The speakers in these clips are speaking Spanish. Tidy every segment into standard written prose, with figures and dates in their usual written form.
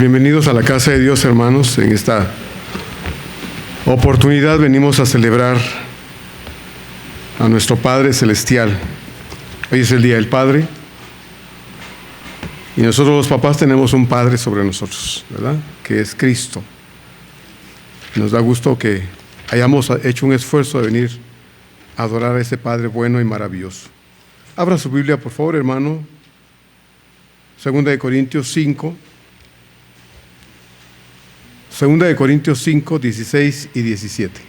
Bienvenidos a la casa de Dios, hermanos. En esta oportunidad venimos a celebrar a nuestro Padre Celestial. Hoy es el Día del Padre y nosotros los papás tenemos un Padre sobre nosotros, ¿verdad? Que es Cristo. Nos da gusto que hayamos hecho un esfuerzo de venir a adorar a ese Padre bueno y maravilloso. Abra su Biblia, por favor, hermano. 2 Corintios 5. 2 Corintios 5, 16 y 17.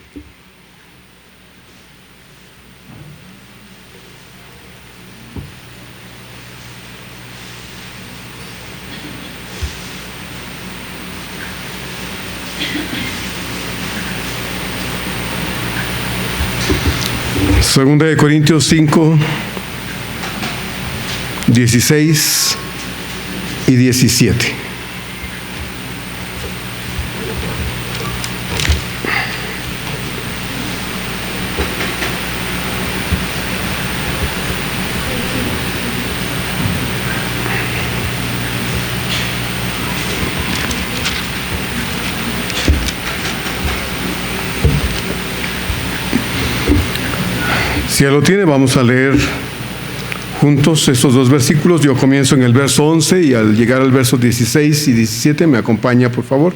Segunda de Corintios 5, 16 y 17. Si ya lo tiene, vamos a leer juntos estos dos versículos. Yo comienzo en el verso 11 y al llegar al verso 16 y 17 me acompaña, por favor,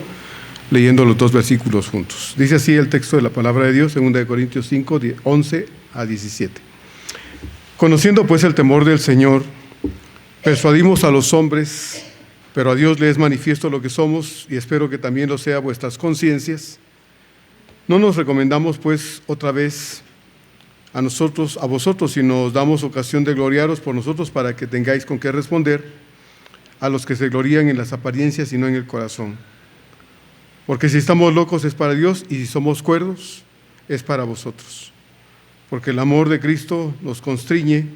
leyendo los dos versículos juntos. Dice así el texto de la palabra de Dios, 2 Corintios 5, 11 a 17. Conociendo pues el temor del Señor, persuadimos a los hombres, pero a Dios le es manifiesto lo que somos, y espero que también lo sea vuestras conciencias. No nos recomendamos pues otra vez a vosotros, sino os damos ocasión de gloriaros por nosotros para que tengáis con qué responder a los que se glorían en las apariencias y no en el corazón. Porque si estamos locos es para Dios, y si somos cuerdos es para vosotros. Porque el amor de Cristo nos constriñe,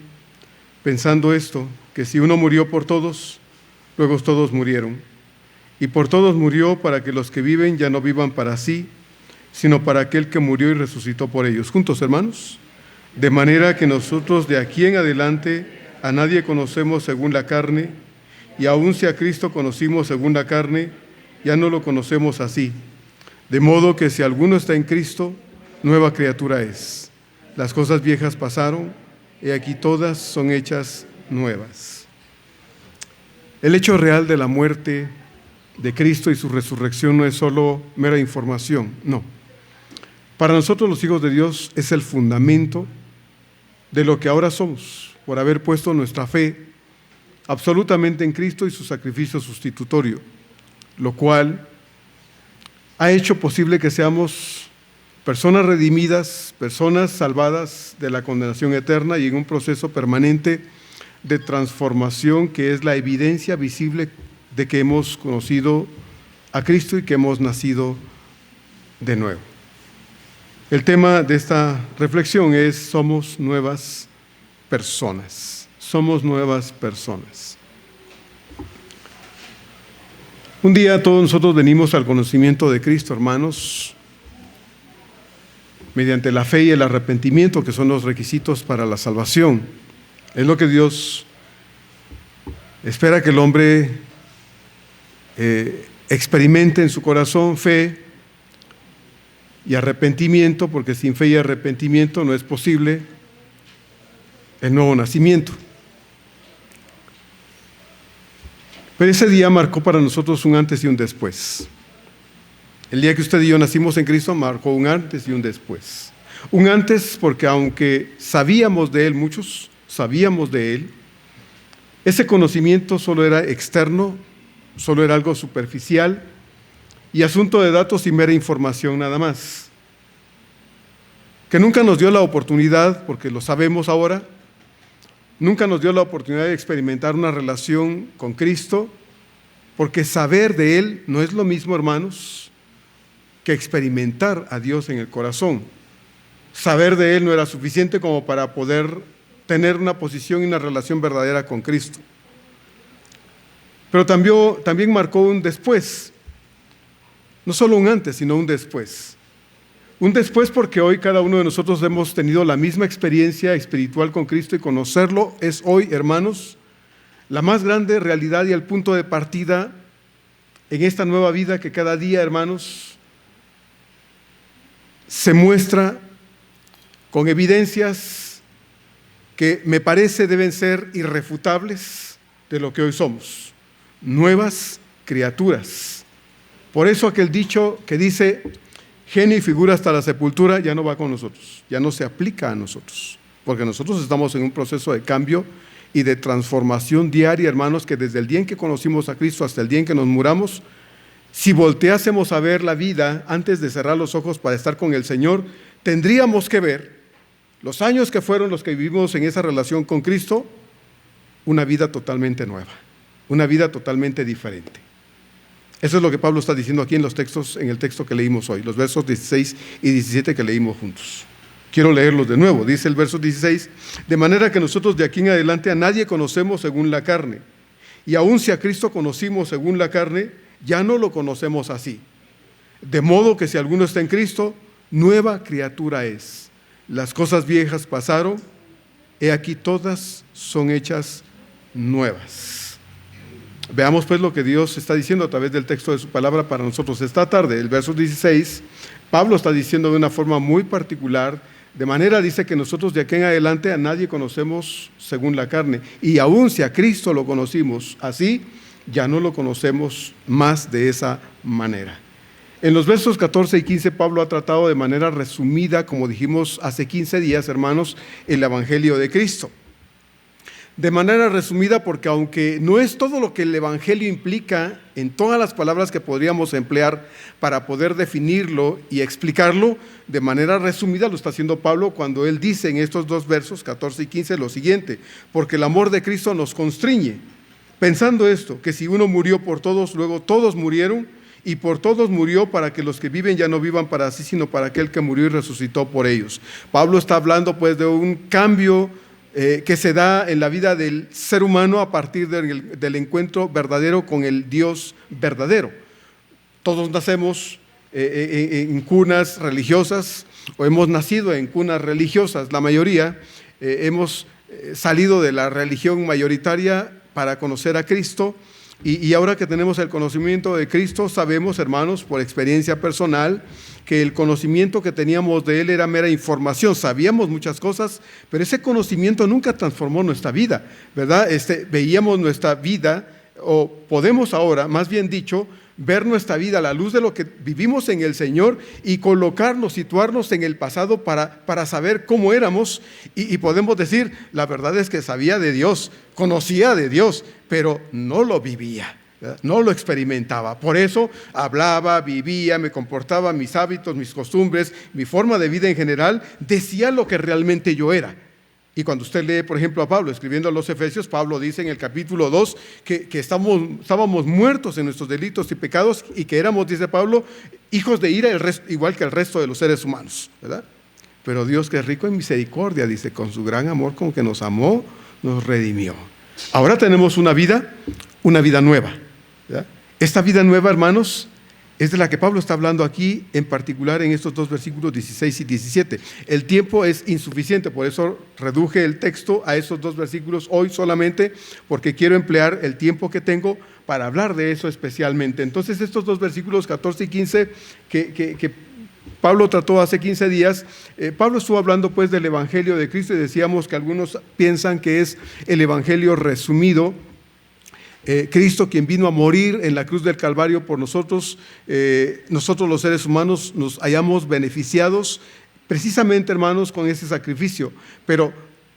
pensando esto, que si uno murió por todos, luego todos murieron. Y por todos murió para que los que viven ya no vivan para sí, sino para aquel que murió y resucitó por ellos. Juntos, hermanos. De manera que nosotros de aquí en adelante a nadie conocemos según la carne, y aun si a Cristo conocimos según la carne, ya no lo conocemos así. De modo que si alguno está en Cristo, nueva criatura es. Las cosas viejas pasaron, y aquí todas son hechas nuevas. El hecho real de la muerte de Cristo y su resurrección no es solo mera información, no. Para nosotros los hijos de Dios es el fundamento de lo que ahora somos, por haber puesto nuestra fe absolutamente en Cristo y su sacrificio sustitutorio, lo cual ha hecho posible que seamos personas redimidas, personas salvadas de la condenación eterna y en un proceso permanente de transformación que es la evidencia visible de que hemos conocido a Cristo y que hemos nacido de nuevo. El tema de esta reflexión es: somos nuevas personas. Somos nuevas personas. Un día todos nosotros venimos al conocimiento de Cristo, hermanos, mediante la fe y el arrepentimiento, que son los requisitos para la salvación. Es lo que Dios espera que el hombre experimente en su corazón: fe y arrepentimiento, porque sin fe y arrepentimiento no es posible el nuevo nacimiento. Pero ese día marcó para nosotros un antes y un después. El día que usted y yo nacimos en Cristo marcó un antes y un después. Un antes porque aunque sabíamos de Él, muchos sabíamos de Él, ese conocimiento solo era externo, solo era algo superficial y asunto de datos y mera información nada más, que nunca nos dio la oportunidad, porque lo sabemos ahora, nunca nos dio la oportunidad de experimentar una relación con Cristo, porque saber de Él no es lo mismo, hermanos, que experimentar a Dios en el corazón. Saber de Él no era suficiente como para poder tener una posición y una relación verdadera con Cristo. Pero también marcó un después. No solo un antes, sino un después. Un después porque hoy cada uno de nosotros hemos tenido la misma experiencia espiritual con Cristo, y conocerlo es hoy, hermanos, la más grande realidad y el punto de partida en esta nueva vida que cada día, hermanos, se muestra con evidencias que me parece deben ser irrefutables de lo que hoy somos, nuevas criaturas. Por eso aquel dicho que dice, genio y figura hasta la sepultura, ya no va con nosotros, ya no se aplica a nosotros, porque nosotros estamos en un proceso de cambio y de transformación diaria, hermanos, que desde el día en que conocimos a Cristo hasta el día en que nos muramos, si volteásemos a ver la vida antes de cerrar los ojos para estar con el Señor, tendríamos que ver los años que fueron los que vivimos en esa relación con Cristo, una vida totalmente nueva, una vida totalmente diferente. Eso es lo que Pablo está diciendo aquí en los textos, en el texto que leímos hoy, los versos 16 y 17 que leímos juntos. Quiero leerlos de nuevo. Dice el verso 16, de manera que nosotros de aquí en adelante a nadie conocemos según la carne. Y aun si a Cristo conocimos según la carne, ya no lo conocemos así. De modo que si alguno está en Cristo, nueva criatura es. Las cosas viejas pasaron, he aquí todas son hechas nuevas. Veamos pues lo que Dios está diciendo a través del texto de su palabra para nosotros esta tarde. El verso 16, Pablo está diciendo de una forma muy particular, de manera dice que nosotros de aquí en adelante a nadie conocemos según la carne, y aun si a Cristo lo conocimos así, ya no lo conocemos más de esa manera. En los versos 14 y 15 Pablo ha tratado de manera resumida, como dijimos hace 15 días, hermanos, el Evangelio de Cristo. De manera resumida, porque aunque no es todo lo que el Evangelio implica en todas las palabras que podríamos emplear para poder definirlo y explicarlo, de manera resumida lo está haciendo Pablo cuando él dice en estos dos versos, 14 y 15, lo siguiente: porque el amor de Cristo nos constriñe, pensando esto, que si uno murió por todos, luego todos murieron, y por todos murió para que los que viven ya no vivan para sí, sino para aquel que murió y resucitó por ellos. Pablo está hablando pues de un cambio que se da en la vida del ser humano a partir del encuentro verdadero con el Dios verdadero. Todos nacemos en cunas religiosas, o hemos nacido en cunas religiosas, la mayoría hemos salido de la religión mayoritaria para conocer a Cristo, y ahora que tenemos el conocimiento de Cristo, sabemos, hermanos, por experiencia personal, que el conocimiento que teníamos de Él era mera información. Sabíamos muchas cosas, pero ese conocimiento nunca transformó nuestra vida, ¿verdad? Veíamos nuestra vida, o podemos ahora, más bien dicho, ver nuestra vida a la luz de lo que vivimos en el Señor y colocarnos, situarnos en el pasado para saber cómo éramos, y podemos decir, la verdad es que sabía de Dios, conocía de Dios, pero no lo vivía, ¿verdad? No lo experimentaba. Por eso hablaba, vivía, me comportaba, mis hábitos, mis costumbres, mi forma de vida en general, decía lo que realmente yo era. Y cuando usted lee, por ejemplo, a Pablo escribiendo a los Efesios, Pablo dice en el capítulo 2 que estábamos muertos en nuestros delitos y pecados, y que éramos, dice Pablo, hijos de ira igual que el resto de los seres humanos, ¿verdad? Pero Dios, que es rico en misericordia, dice, con su gran amor con que nos amó, nos redimió. Ahora tenemos una vida nueva, ¿verdad? Esta vida nueva, hermanos, es de la que Pablo está hablando aquí, en particular en estos dos versículos 16 y 17. El tiempo es insuficiente, por eso reduje el texto a esos dos versículos hoy solamente, porque quiero emplear el tiempo que tengo para hablar de eso especialmente. Entonces, estos dos versículos 14 y 15 que Pablo trató hace 15 días, Pablo estuvo hablando pues del Evangelio de Cristo, y decíamos que algunos piensan que es el Evangelio resumido. Cristo, quien vino a morir en la cruz del Calvario por nosotros, nosotros los seres humanos nos hayamos beneficiados precisamente, hermanos, con ese sacrificio. Pero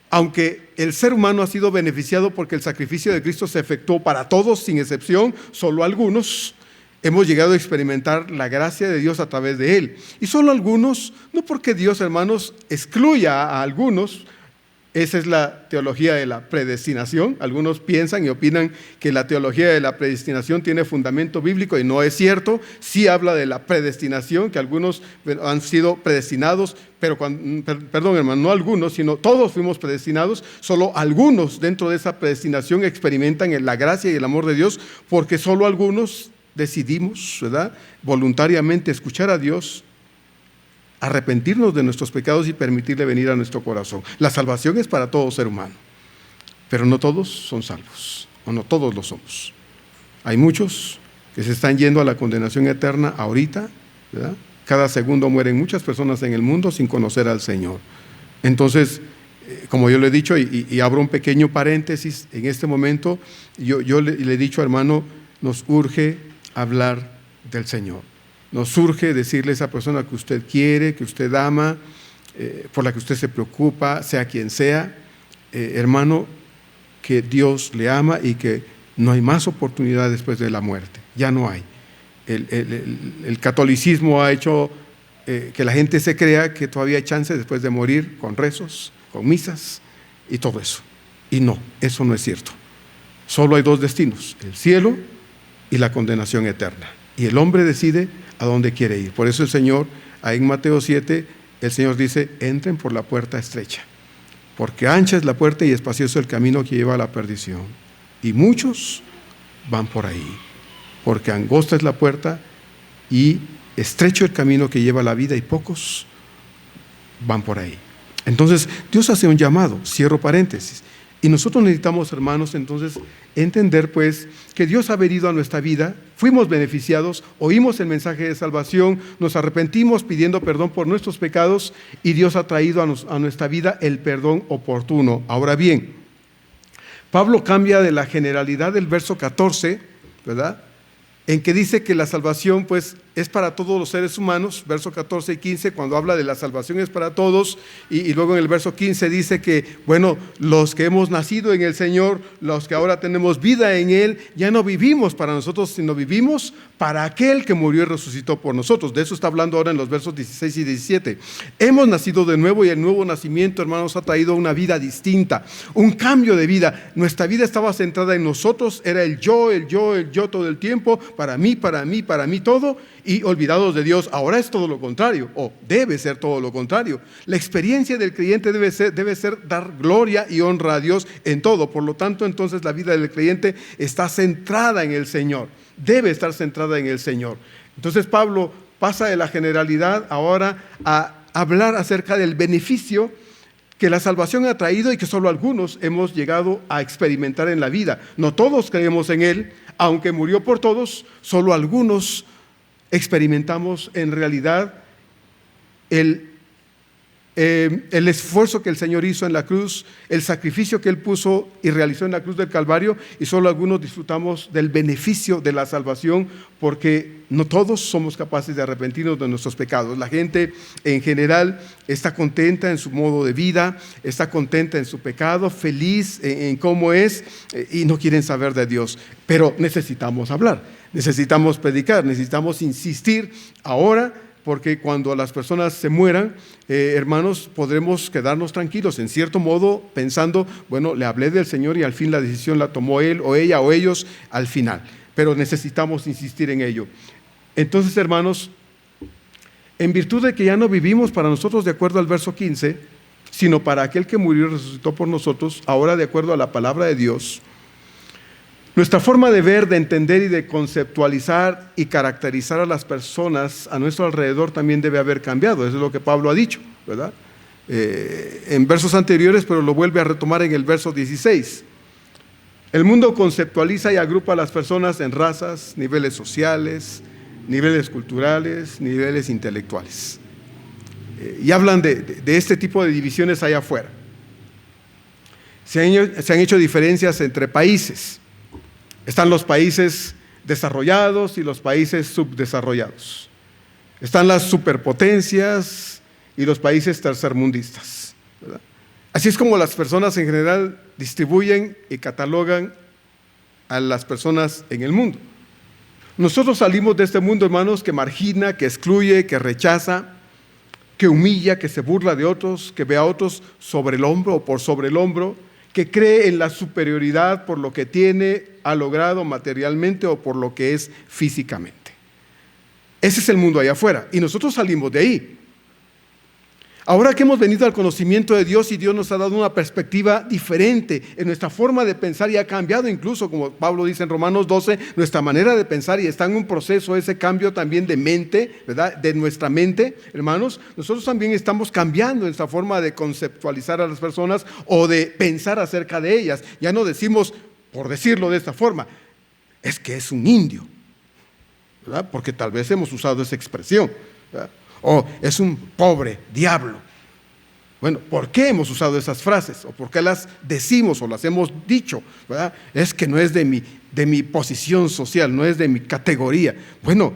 aunque el ser humano ha sido beneficiado porque el sacrificio de Cristo se efectuó para todos sin excepción, solo algunos hemos llegado a experimentar la gracia de Dios a través de Él. Y solo algunos, no porque Dios, hermanos, excluya a algunos. Esa es la teología de la predestinación. Algunos piensan y opinan que la teología de la predestinación tiene fundamento bíblico, y no es cierto. Sí habla de la predestinación, que algunos han sido predestinados, pero perdón, hermano, no algunos, sino todos fuimos predestinados. Solo algunos dentro de esa predestinación experimentan la gracia y el amor de Dios, porque solo algunos decidimos, ¿verdad?, voluntariamente escuchar a Dios, arrepentirnos de nuestros pecados y permitirle venir a nuestro corazón. La salvación es para todo ser humano, pero no todos son salvos, o no todos lo somos. Hay muchos que se están yendo a la condenación eterna ahorita, ¿verdad? Cada segundo mueren muchas personas en el mundo sin conocer al Señor. Entonces, como yo le he dicho, y abro un pequeño paréntesis, en este momento yo le he dicho, hermano, nos urge hablar del Señor. Nos urge decirle a esa persona que usted quiere, que usted ama, por la que usted se preocupa, sea quien sea, hermano, que Dios le ama y que no hay más oportunidad después de la muerte. Ya no hay. El catolicismo ha hecho que la gente se crea que todavía hay chance después de morir con rezos, con misas y todo eso. Y no, eso no es cierto. Solo hay dos destinos, el cielo y la condenación eterna. Y el hombre decide a dónde quiere ir. Por eso el Señor, ahí en Mateo 7, el Señor dice, entren por la puerta estrecha, porque ancha es la puerta y espacioso el camino que lleva a la perdición. Y muchos van por ahí, porque angosta es la puerta y estrecho el camino que lleva a la vida y pocos van por ahí. Entonces, Dios hace un llamado, cierro paréntesis. Y nosotros necesitamos, hermanos, entonces, entender pues que Dios ha venido a nuestra vida, fuimos beneficiados, oímos el mensaje de salvación, nos arrepentimos pidiendo perdón por nuestros pecados y Dios ha traído a nuestra vida el perdón oportuno. Ahora bien, Pablo cambia de la generalidad del verso 14, ¿verdad?, en que dice que la salvación pues es para todos los seres humanos, verso 14 y 15, cuando habla de la salvación es para todos, y luego en el verso 15 dice que, bueno, los que hemos nacido en el Señor, los que ahora tenemos vida en Él, ya no vivimos para nosotros, sino vivimos para aquel que murió y resucitó por nosotros. De eso está hablando ahora en los versos 16 y 17. Hemos nacido de nuevo y el nuevo nacimiento, hermanos, ha traído una vida distinta, un cambio de vida. Nuestra vida estaba centrada en nosotros, era el yo todo el tiempo, para mí todo, y olvidados de Dios. Ahora es todo lo contrario, o debe ser todo lo contrario. La experiencia del creyente debe ser dar gloria y honra a Dios en todo. Por lo tanto, entonces la vida del creyente está centrada en el Señor, debe estar centrada en el Señor. Entonces Pablo pasa de la generalidad ahora a hablar acerca del beneficio que la salvación ha traído y que solo algunos hemos llegado a experimentar en la vida. No todos creemos en Él, aunque murió por todos, solo algunos experimentamos en realidad el esfuerzo que el Señor hizo en la cruz, el sacrificio que Él puso y realizó en la cruz del Calvario, y solo algunos disfrutamos del beneficio de la salvación, porque no todos somos capaces de arrepentirnos de nuestros pecados. La gente en general está contenta en su modo de vida, está contenta en su pecado, feliz en cómo es, y no quieren saber de Dios. Pero necesitamos hablar, necesitamos predicar, necesitamos insistir ahora, porque cuando las personas se mueran, hermanos, podremos quedarnos tranquilos, en cierto modo, pensando, bueno, le hablé del Señor y al fin la decisión la tomó Él o ella o ellos al final. Pero necesitamos insistir en ello. Entonces, hermanos, en virtud de que ya no vivimos para nosotros de acuerdo al verso 15, sino para aquel que murió y resucitó por nosotros, ahora de acuerdo a la palabra de Dios, nuestra forma de ver, de entender y de conceptualizar y caracterizar a las personas a nuestro alrededor también debe haber cambiado. Eso es lo que Pablo ha dicho, ¿verdad? En versos anteriores, pero lo vuelve a retomar en el verso 16. El mundo conceptualiza y agrupa a las personas en razas, niveles sociales, niveles culturales, niveles intelectuales. Y hablan de este tipo de divisiones allá afuera. Se han hecho diferencias entre países. Están los países desarrollados y los países subdesarrollados. Están las superpotencias y los países tercermundistas, ¿verdad? Así es como las personas en general distribuyen y catalogan a las personas en el mundo. Nosotros salimos de este mundo, hermanos, que margina, que excluye, que rechaza, que humilla, que se burla de otros, que ve a otros sobre el hombro o por sobre el hombro, que cree en la superioridad por lo que tiene, ha logrado materialmente o por lo que es físicamente. Ese es el mundo allá afuera y nosotros salimos de ahí. Ahora que hemos venido al conocimiento de Dios y Dios nos ha dado una perspectiva diferente en nuestra forma de pensar y ha cambiado incluso, como Pablo dice en Romanos 12, nuestra manera de pensar, y está en un proceso ese cambio también de mente, ¿verdad? De nuestra mente, hermanos, nosotros también estamos cambiando nuestra forma de conceptualizar a las personas o de pensar acerca de ellas. Ya no decimos, por decirlo de esta forma, es que es un indio. ¿verdad? Porque tal vez hemos usado esa expresión, ¿verdad? O es un pobre diablo. Bueno, ¿por qué hemos usado esas frases? ¿O por qué las decimos o las hemos dicho? ¿Verdad? Es que no es de mi posición social, no es de mi categoría. Bueno,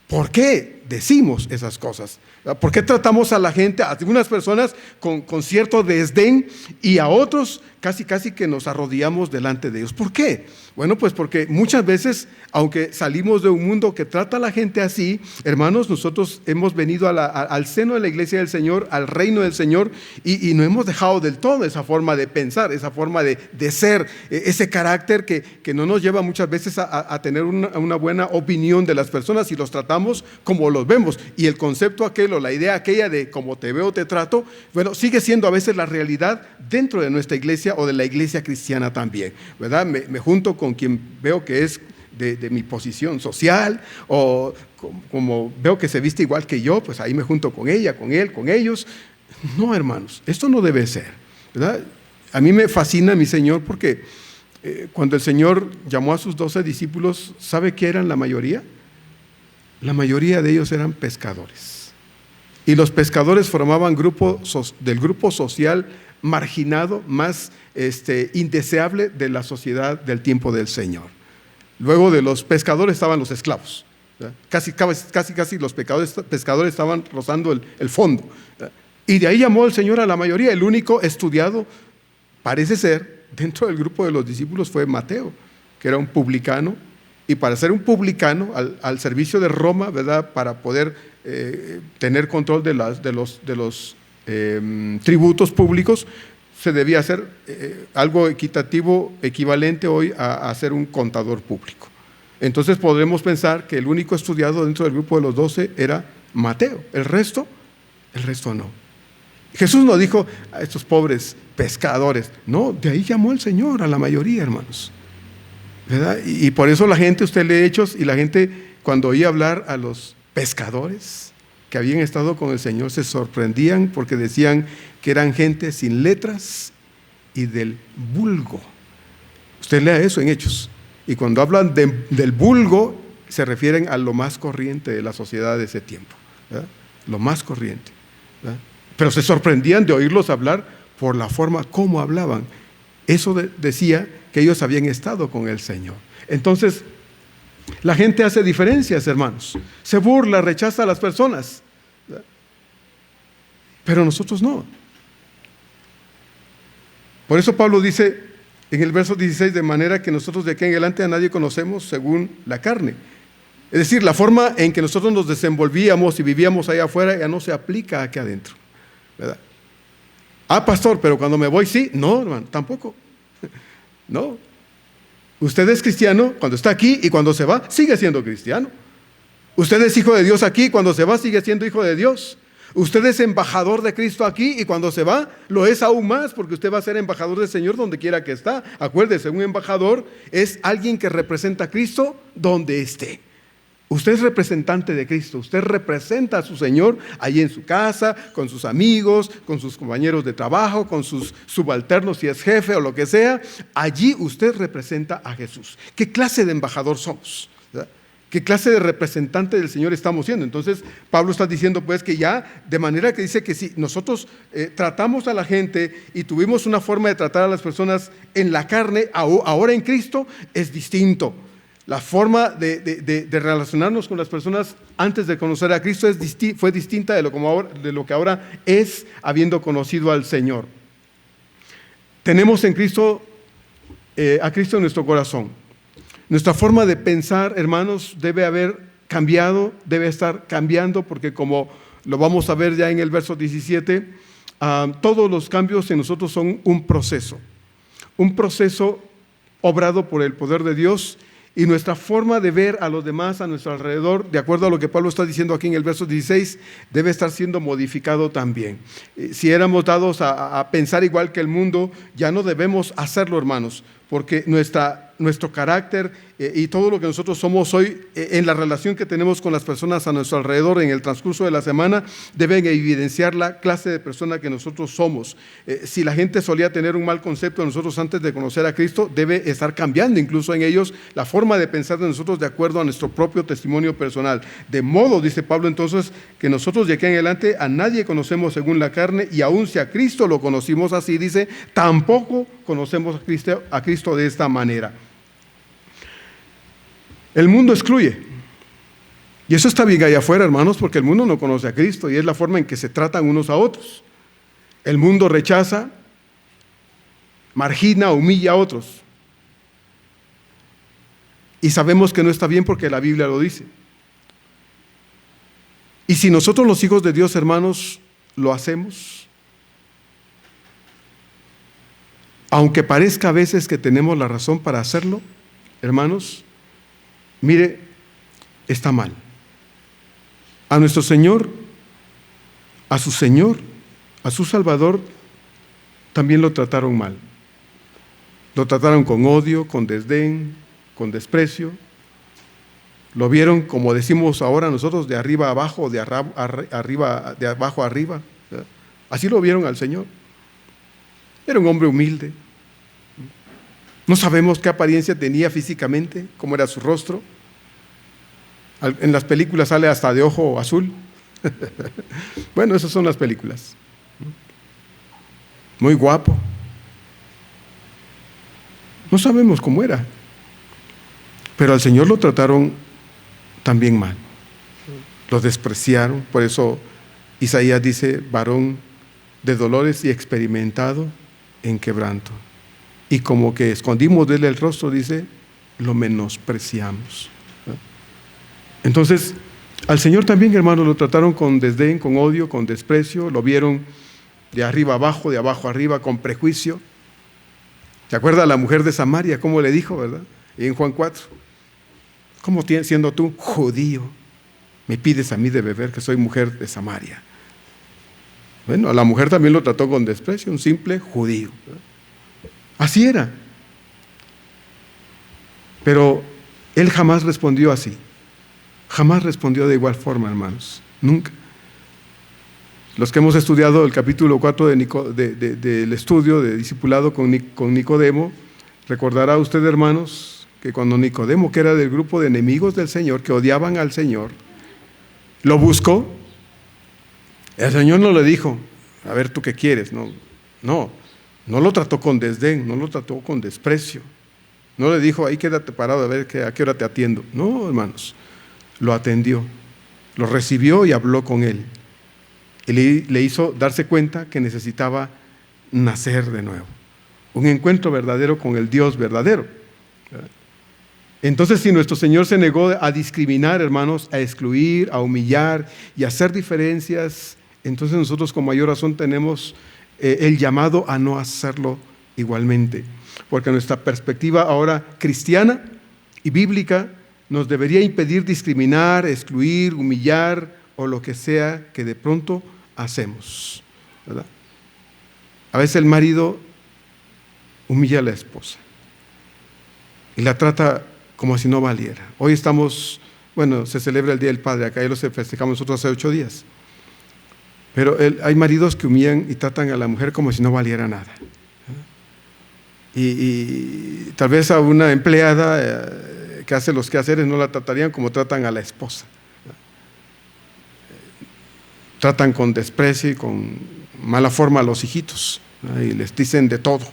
¿por qué decimos esas cosas? ¿Por qué tratamos a la gente, a algunas personas con cierto desdén y a otros casi que nos arrodillamos delante de ellos? ¿Por qué? Bueno, pues porque muchas veces, aunque salimos de un mundo que trata a la gente así, hermanos, nosotros hemos venido al seno de la iglesia del Señor, al reino del Señor, y no hemos dejado del todo esa forma de pensar, esa forma de ser, ese carácter que no nos lleva muchas veces a tener una buena opinión de las personas y los tratamos como los vemos. Y el concepto aquel o la idea aquella de como te veo, te trato, bueno, sigue siendo a veces la realidad dentro de nuestra iglesia o de la iglesia cristiana también, ¿verdad? Me junto con quien veo que es de mi posición social, o como veo que se viste igual que yo, pues ahí me junto con ella, con él, con ellos. No, hermanos, esto no debe ser, ¿verdad? A mí me fascina mi Señor porque cuando el Señor llamó a sus 12 discípulos, ¿sabe qué eran la mayoría? La mayoría de ellos eran pescadores. Y los pescadores formaban del grupo social marginado, más indeseable de la sociedad del tiempo del Señor. Luego de los pescadores estaban los esclavos. Casi los pescadores estaban rozando el fondo. Y de ahí llamó el Señor a la mayoría. El único estudiado, parece ser, dentro del grupo de los discípulos fue Mateo, que era un publicano. Y para ser un publicano al servicio de Roma, ¿verdad? Para poder tener control de los tributos públicos, se debía hacer algo equitativo, equivalente hoy a ser un contador público. Entonces podremos pensar que el único estudiado dentro del grupo de los 12 era Mateo. El resto no. Jesús no dijo a estos pobres pescadores. No, de ahí llamó el Señor a la mayoría, hermanos, ¿verdad? Y por eso la gente, usted lee Hechos, y la gente cuando oía hablar a los pescadores que habían estado con el Señor se sorprendían porque decían que eran gente sin letras y del vulgo. Usted lea eso en Hechos, y cuando hablan del vulgo se refieren a lo más corriente de la sociedad de ese tiempo, ¿verdad? Lo más corriente, ¿verdad? Pero se sorprendían de oírlos hablar por la forma como hablaban. Eso decía que ellos habían estado con el Señor. Entonces, la gente hace diferencias, hermanos. Se burla, rechaza a las personas. Pero nosotros no. Por eso Pablo dice en el verso 16, de manera que nosotros de aquí en adelante a nadie conocemos según la carne. Es decir, la forma en que nosotros nos desenvolvíamos y vivíamos allá afuera ya no se aplica aquí adentro, ¿verdad? Ah, pastor, pero cuando me voy, sí. No, hermano, tampoco. No. Usted es cristiano cuando está aquí, y cuando se va, sigue siendo cristiano. Usted es hijo de Dios aquí, cuando se va, sigue siendo hijo de Dios. Usted es embajador de Cristo aquí, y cuando se va, lo es aún más, porque usted va a ser embajador del Señor donde quiera que está. Acuérdese, un embajador es alguien que representa a Cristo donde esté. Usted es representante de Cristo, usted representa a su Señor allí en su casa, con sus amigos, con sus compañeros de trabajo, con sus subalternos si es jefe o lo que sea. Allí usted representa a Jesús. ¿Qué clase de embajador somos? ¿Verdad? ¿Qué clase de representante del Señor estamos siendo? Entonces Pablo está diciendo pues que ya, de manera que dice que si nosotros tratamos a la gente y tuvimos una forma de tratar a las personas en la carne, ahora en Cristo es distinto. La forma de relacionarnos con las personas antes de conocer a Cristo fue distinta de lo que ahora es, habiendo conocido al Señor. Tenemos en Cristo, a Cristo en nuestro corazón. Nuestra forma de pensar, hermanos, debe haber cambiado, debe estar cambiando, porque como lo vamos a ver ya en el verso 17, todos los cambios en nosotros son un proceso obrado por el poder de Dios. Y nuestra forma de ver a los demás a nuestro alrededor, de acuerdo a lo que Pablo está diciendo aquí en el verso 16, debe estar siendo modificado también. Si éramos dados a pensar igual que el mundo, ya no debemos hacerlo, hermanos, porque nuestra nuestro carácter y todo lo que nosotros somos hoy en la relación que tenemos con las personas a nuestro alrededor en el transcurso de la semana deben evidenciar la clase de persona que nosotros somos. Si la gente solía tener un mal concepto de nosotros antes de conocer a Cristo, debe estar cambiando incluso en ellos la forma de pensar de nosotros de acuerdo a nuestro propio testimonio personal. De modo, dice Pablo entonces, que nosotros de aquí en adelante a nadie conocemos según la carne, y aun si a Cristo lo conocimos así, dice, tampoco conocemos a Cristo de esta manera. El mundo excluye. Y eso está bien allá afuera, hermanos, porque el mundo no conoce a Cristo y es la forma en que se tratan unos a otros. El mundo rechaza, margina, humilla a otros. Y sabemos que no está bien porque la Biblia lo dice. Y si nosotros los hijos de Dios, hermanos, lo hacemos, aunque parezca a veces que tenemos la razón para hacerlo, hermanos, mire, está mal. A nuestro Señor, a su Señor, a su Salvador, también lo trataron mal. Lo trataron con odio, con desdén, con desprecio. Lo vieron, como decimos ahora nosotros, de arriba a abajo, de abajo a arriba. Así lo vieron al Señor. Era un hombre humilde. No sabemos qué apariencia tenía físicamente, cómo era su rostro. En las películas sale hasta de ojo azul. Bueno, esas son las películas. Muy guapo. No sabemos cómo era. Pero al Señor lo trataron también mal. Lo despreciaron. Por eso Isaías dice, varón de dolores y experimentado en quebranto. Y como que escondimos de él el rostro, dice, lo menospreciamos. Entonces, al Señor también, hermanos, lo trataron con desdén, con odio, con desprecio. Lo vieron de arriba abajo, de abajo arriba, con prejuicio. ¿Se acuerda la mujer de Samaria? ¿Cómo le dijo, verdad? Y en Juan 4. ¿Cómo siendo tú judío me pides a mí de beber, que soy mujer de Samaria? Bueno, a la mujer también lo trató con desprecio, un simple judío. Así era. Pero él jamás respondió así. Jamás respondió de igual forma, hermanos. Nunca. Los que hemos estudiado el capítulo 4 del estudio de discipulado con Nicodemo, recordará usted, hermanos, que cuando Nicodemo, que era del grupo de enemigos del Señor, que odiaban al Señor, lo buscó, el Señor no le dijo, a ver, ¿tú qué quieres? No lo trató con desdén, no lo trató con desprecio. No le dijo, ahí quédate parado a ver a qué hora te atiendo. No, hermanos, lo atendió, lo recibió y habló con él. Y le hizo darse cuenta que necesitaba nacer de nuevo. Un encuentro verdadero con el Dios verdadero. Entonces, si nuestro Señor se negó a discriminar, hermanos, a excluir, a humillar y a hacer diferencias, entonces nosotros con mayor razón tenemos el llamado a no hacerlo igualmente. Porque nuestra perspectiva ahora cristiana y bíblica nos debería impedir discriminar, excluir, humillar o lo que sea que de pronto hacemos, ¿verdad? A veces el marido humilla a la esposa y la trata como si no valiera. Hoy estamos, se celebra el Día del Padre, acá ya lo festejamos nosotros hace 8 días. Pero hay maridos que humillan y tratan a la mujer como si no valiera nada. Y tal vez a una empleada que hace los quehaceres no la tratarían como tratan a la esposa. Tratan con desprecio y con mala forma a los hijitos, y les dicen de todo.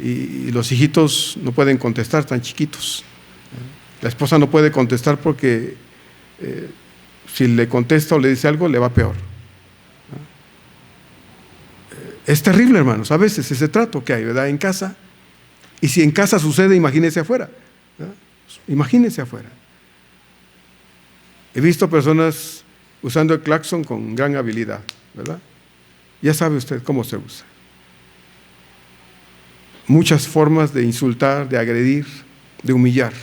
Y los hijitos no pueden contestar, tan chiquitos. La esposa no puede contestar porque si le contesta o le dice algo, le va peor. Es terrible, hermanos, a veces ese trato que hay, ¿verdad? En casa. Y si en casa sucede, imagínense afuera. ¿Verdad? Imagínense afuera. He visto personas usando el claxon con gran habilidad, ¿verdad? Ya sabe usted cómo se usa. Muchas formas de insultar, de agredir, de humillar.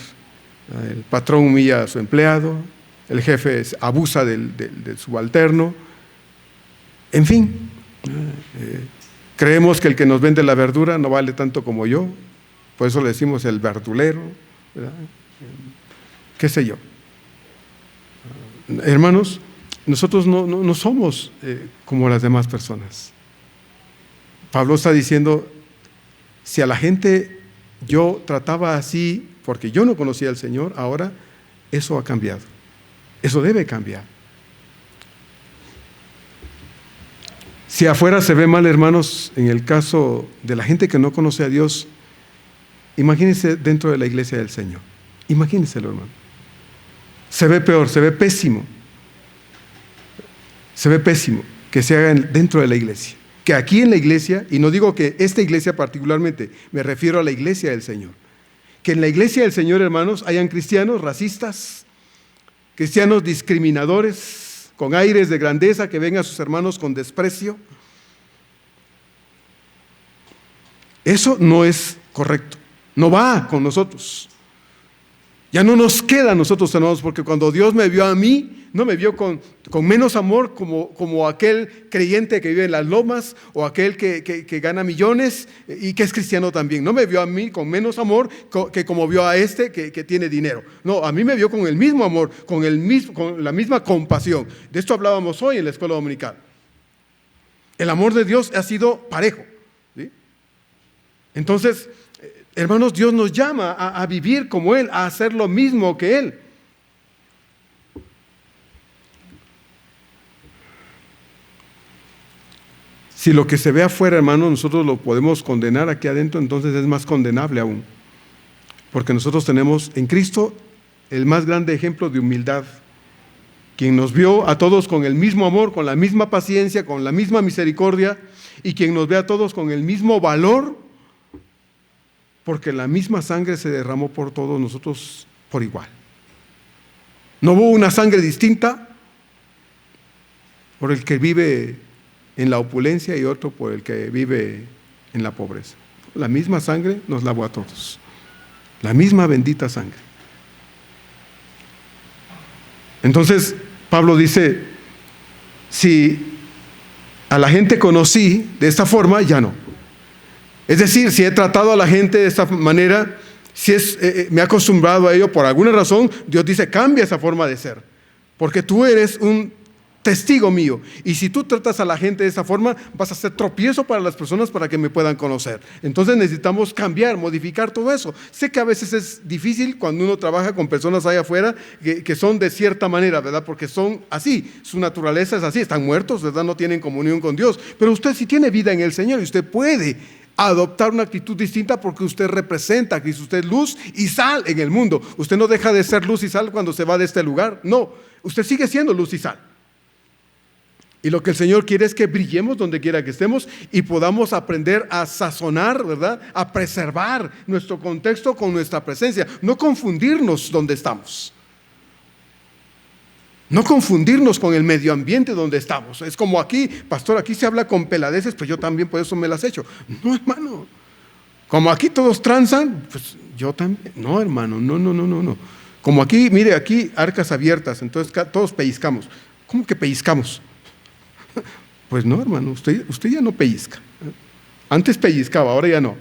El patrón humilla a su empleado, el jefe abusa del subalterno, en fin. Creemos que el que nos vende la verdura no vale tanto como yo, Por eso le decimos el verdulero, ¿verdad? Qué sé yo. Hermanos, nosotros no somos como las demás personas. Pablo está diciendo, si a la gente yo trataba así porque yo no conocía al Señor, ahora eso ha cambiado. Eso debe cambiar. Si afuera se ve mal, hermanos, en el caso de la gente que no conoce a Dios, imagínense dentro de la iglesia del Señor. Imagínenselo, hermano. Se ve peor, se ve pésimo. Se ve pésimo que se haga dentro de la iglesia. Que aquí en la iglesia, y no digo que esta iglesia particularmente, me refiero a la iglesia del Señor. Que en la iglesia del Señor, hermanos, hayan cristianos racistas, cristianos discriminadores, con aires de grandeza, que ven a sus hermanos con desprecio. Eso no es correcto. No va con nosotros. Ya no nos queda a nosotros, hermanos, porque cuando Dios me vio a mí, no me vio con menos amor como aquel creyente que vive en las lomas o aquel que gana millones y que es cristiano también. No me vio a mí con menos amor que como vio a este que tiene dinero. No, a mí me vio con el mismo amor, con la misma compasión. De esto hablábamos hoy en la escuela dominical. El amor de Dios ha sido parejo, ¿sí? Entonces, hermanos, Dios nos llama a vivir como Él, a hacer lo mismo que Él. Si lo que se ve afuera, hermanos, nosotros lo podemos condenar aquí adentro, entonces es más condenable aún. Porque nosotros tenemos en Cristo el más grande ejemplo de humildad. Quien nos vio a todos con el mismo amor, con la misma paciencia, con la misma misericordia, y quien nos ve a todos con el mismo valor, porque la misma sangre se derramó por todos nosotros por igual. No hubo una sangre distinta por el que vive en la opulencia y otro por el que vive en la pobreza. La misma sangre nos lavó a todos. La misma bendita sangre. Entonces, Pablo dice, si a la gente conocí de esta forma, ya no. Es decir, si he tratado a la gente de esta manera, si me he acostumbrado a ello por alguna razón, Dios dice, cambia esa forma de ser. Porque tú eres un testigo mío. Y si tú tratas a la gente de esa forma, vas a ser tropiezo para las personas para que me puedan conocer. Entonces necesitamos cambiar, modificar todo eso. Sé que a veces es difícil cuando uno trabaja con personas allá afuera que son de cierta manera, ¿verdad? Porque son así, su naturaleza es así, están muertos, ¿verdad? No tienen comunión con Dios. Pero usted sí tiene vida en el Señor y usted puede adoptar una actitud distinta porque usted representa a Cristo, usted es luz y sal en el mundo. Usted no deja de ser luz y sal cuando se va de este lugar, no, usted sigue siendo luz y sal. Y lo que el Señor quiere es que brillemos donde quiera que estemos y podamos aprender a sazonar, ¿verdad? A preservar nuestro contexto con nuestra presencia, no confundirnos donde estamos. No confundirnos con el medio ambiente donde estamos. Es como aquí, pastor, aquí se habla con peladeces, pues yo también por eso me las echo. No, hermano. Como aquí todos transan, pues yo también. No, hermano, no. Como aquí, mire, aquí arcas abiertas, entonces todos pellizcamos. ¿Cómo que pellizcamos? Pues no, hermano, usted ya no pellizca. Antes pellizcaba, ahora ya no.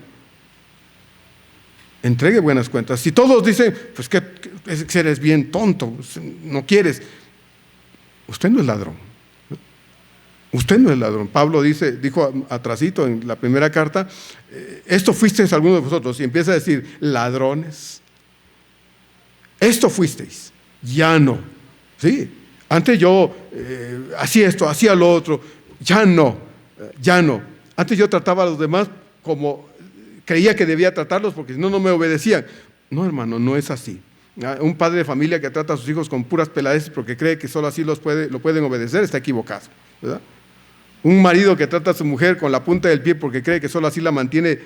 Entregue buenas cuentas. Si todos dicen, pues que eres bien tonto, no quieres. Usted no es ladrón. Usted no es ladrón. Pablo dijo atrasito en la primera carta, esto fuisteis algunos de vosotros, y empieza a decir, ladrones. Esto fuisteis, ya no. Sí, antes yo hacía esto, hacía lo otro, ya no. Antes yo trataba a los demás como creía que debía tratarlos porque si no, no me obedecían. No, hermano, no es así. Un padre de familia que trata a sus hijos con puras peladeces porque cree que solo así lo pueden obedecer, está equivocado, ¿verdad? Un marido que trata a su mujer con la punta del pie porque cree que solo así la mantiene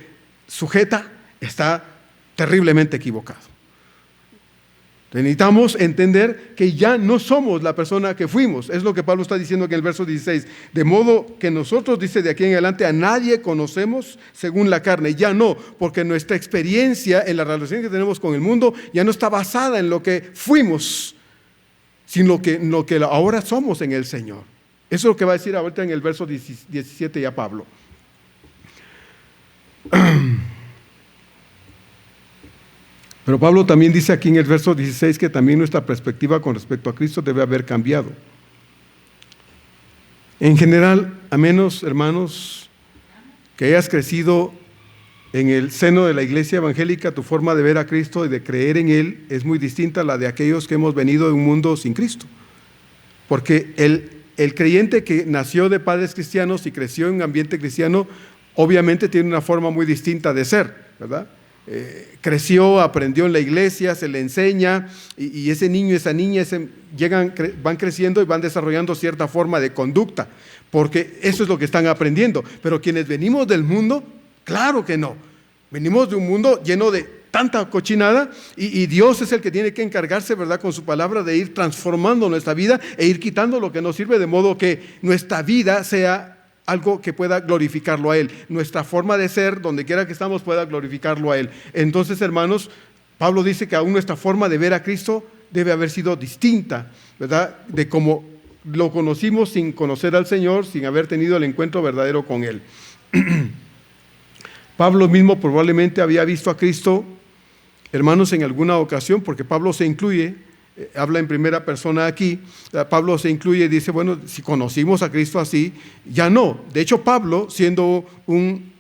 sujeta, está terriblemente equivocado. Necesitamos entender que ya no somos la persona que fuimos. Es lo que Pablo está diciendo aquí en el verso 16. De modo que nosotros, dice de aquí en adelante, a nadie conocemos según la carne. Ya no, porque nuestra experiencia en la relación que tenemos con el mundo ya no está basada en lo que fuimos, sino en lo que ahora somos en el Señor. Eso es lo que va a decir ahorita en el verso 17 ya Pablo. Pero Pablo también dice aquí en el verso 16 que también nuestra perspectiva con respecto a Cristo debe haber cambiado. En general, a menos, hermanos, que hayas crecido en el seno de la iglesia evangélica, tu forma de ver a Cristo y de creer en Él es muy distinta a la de aquellos que hemos venido de un mundo sin Cristo. Porque el creyente que nació de padres cristianos y creció en un ambiente cristiano, obviamente tiene una forma muy distinta de ser, ¿verdad? Creció, aprendió en la iglesia, se le enseña, y ese niño y esa niña van creciendo y van desarrollando cierta forma de conducta, porque eso es lo que están aprendiendo. Pero quienes venimos del mundo, claro que no. Venimos de un mundo lleno de tanta cochinada, y Dios es el que tiene que encargarse, ¿verdad?, con su palabra, de ir transformando nuestra vida e ir quitando lo que nos sirve, de modo que nuestra vida sea algo que pueda glorificarlo a Él. Nuestra forma de ser, donde quiera que estamos, pueda glorificarlo a Él. Entonces, hermanos, Pablo dice que aún nuestra forma de ver a Cristo debe haber sido distinta, ¿verdad?, de cómo lo conocimos sin conocer al Señor, sin haber tenido el encuentro verdadero con Él. Pablo mismo probablemente había visto a Cristo, hermanos, en alguna ocasión, porque Pablo se incluye, habla en primera persona aquí. Pablo se incluye y dice, bueno, si conocimos a Cristo así, ya no. De hecho, Pablo, siendo un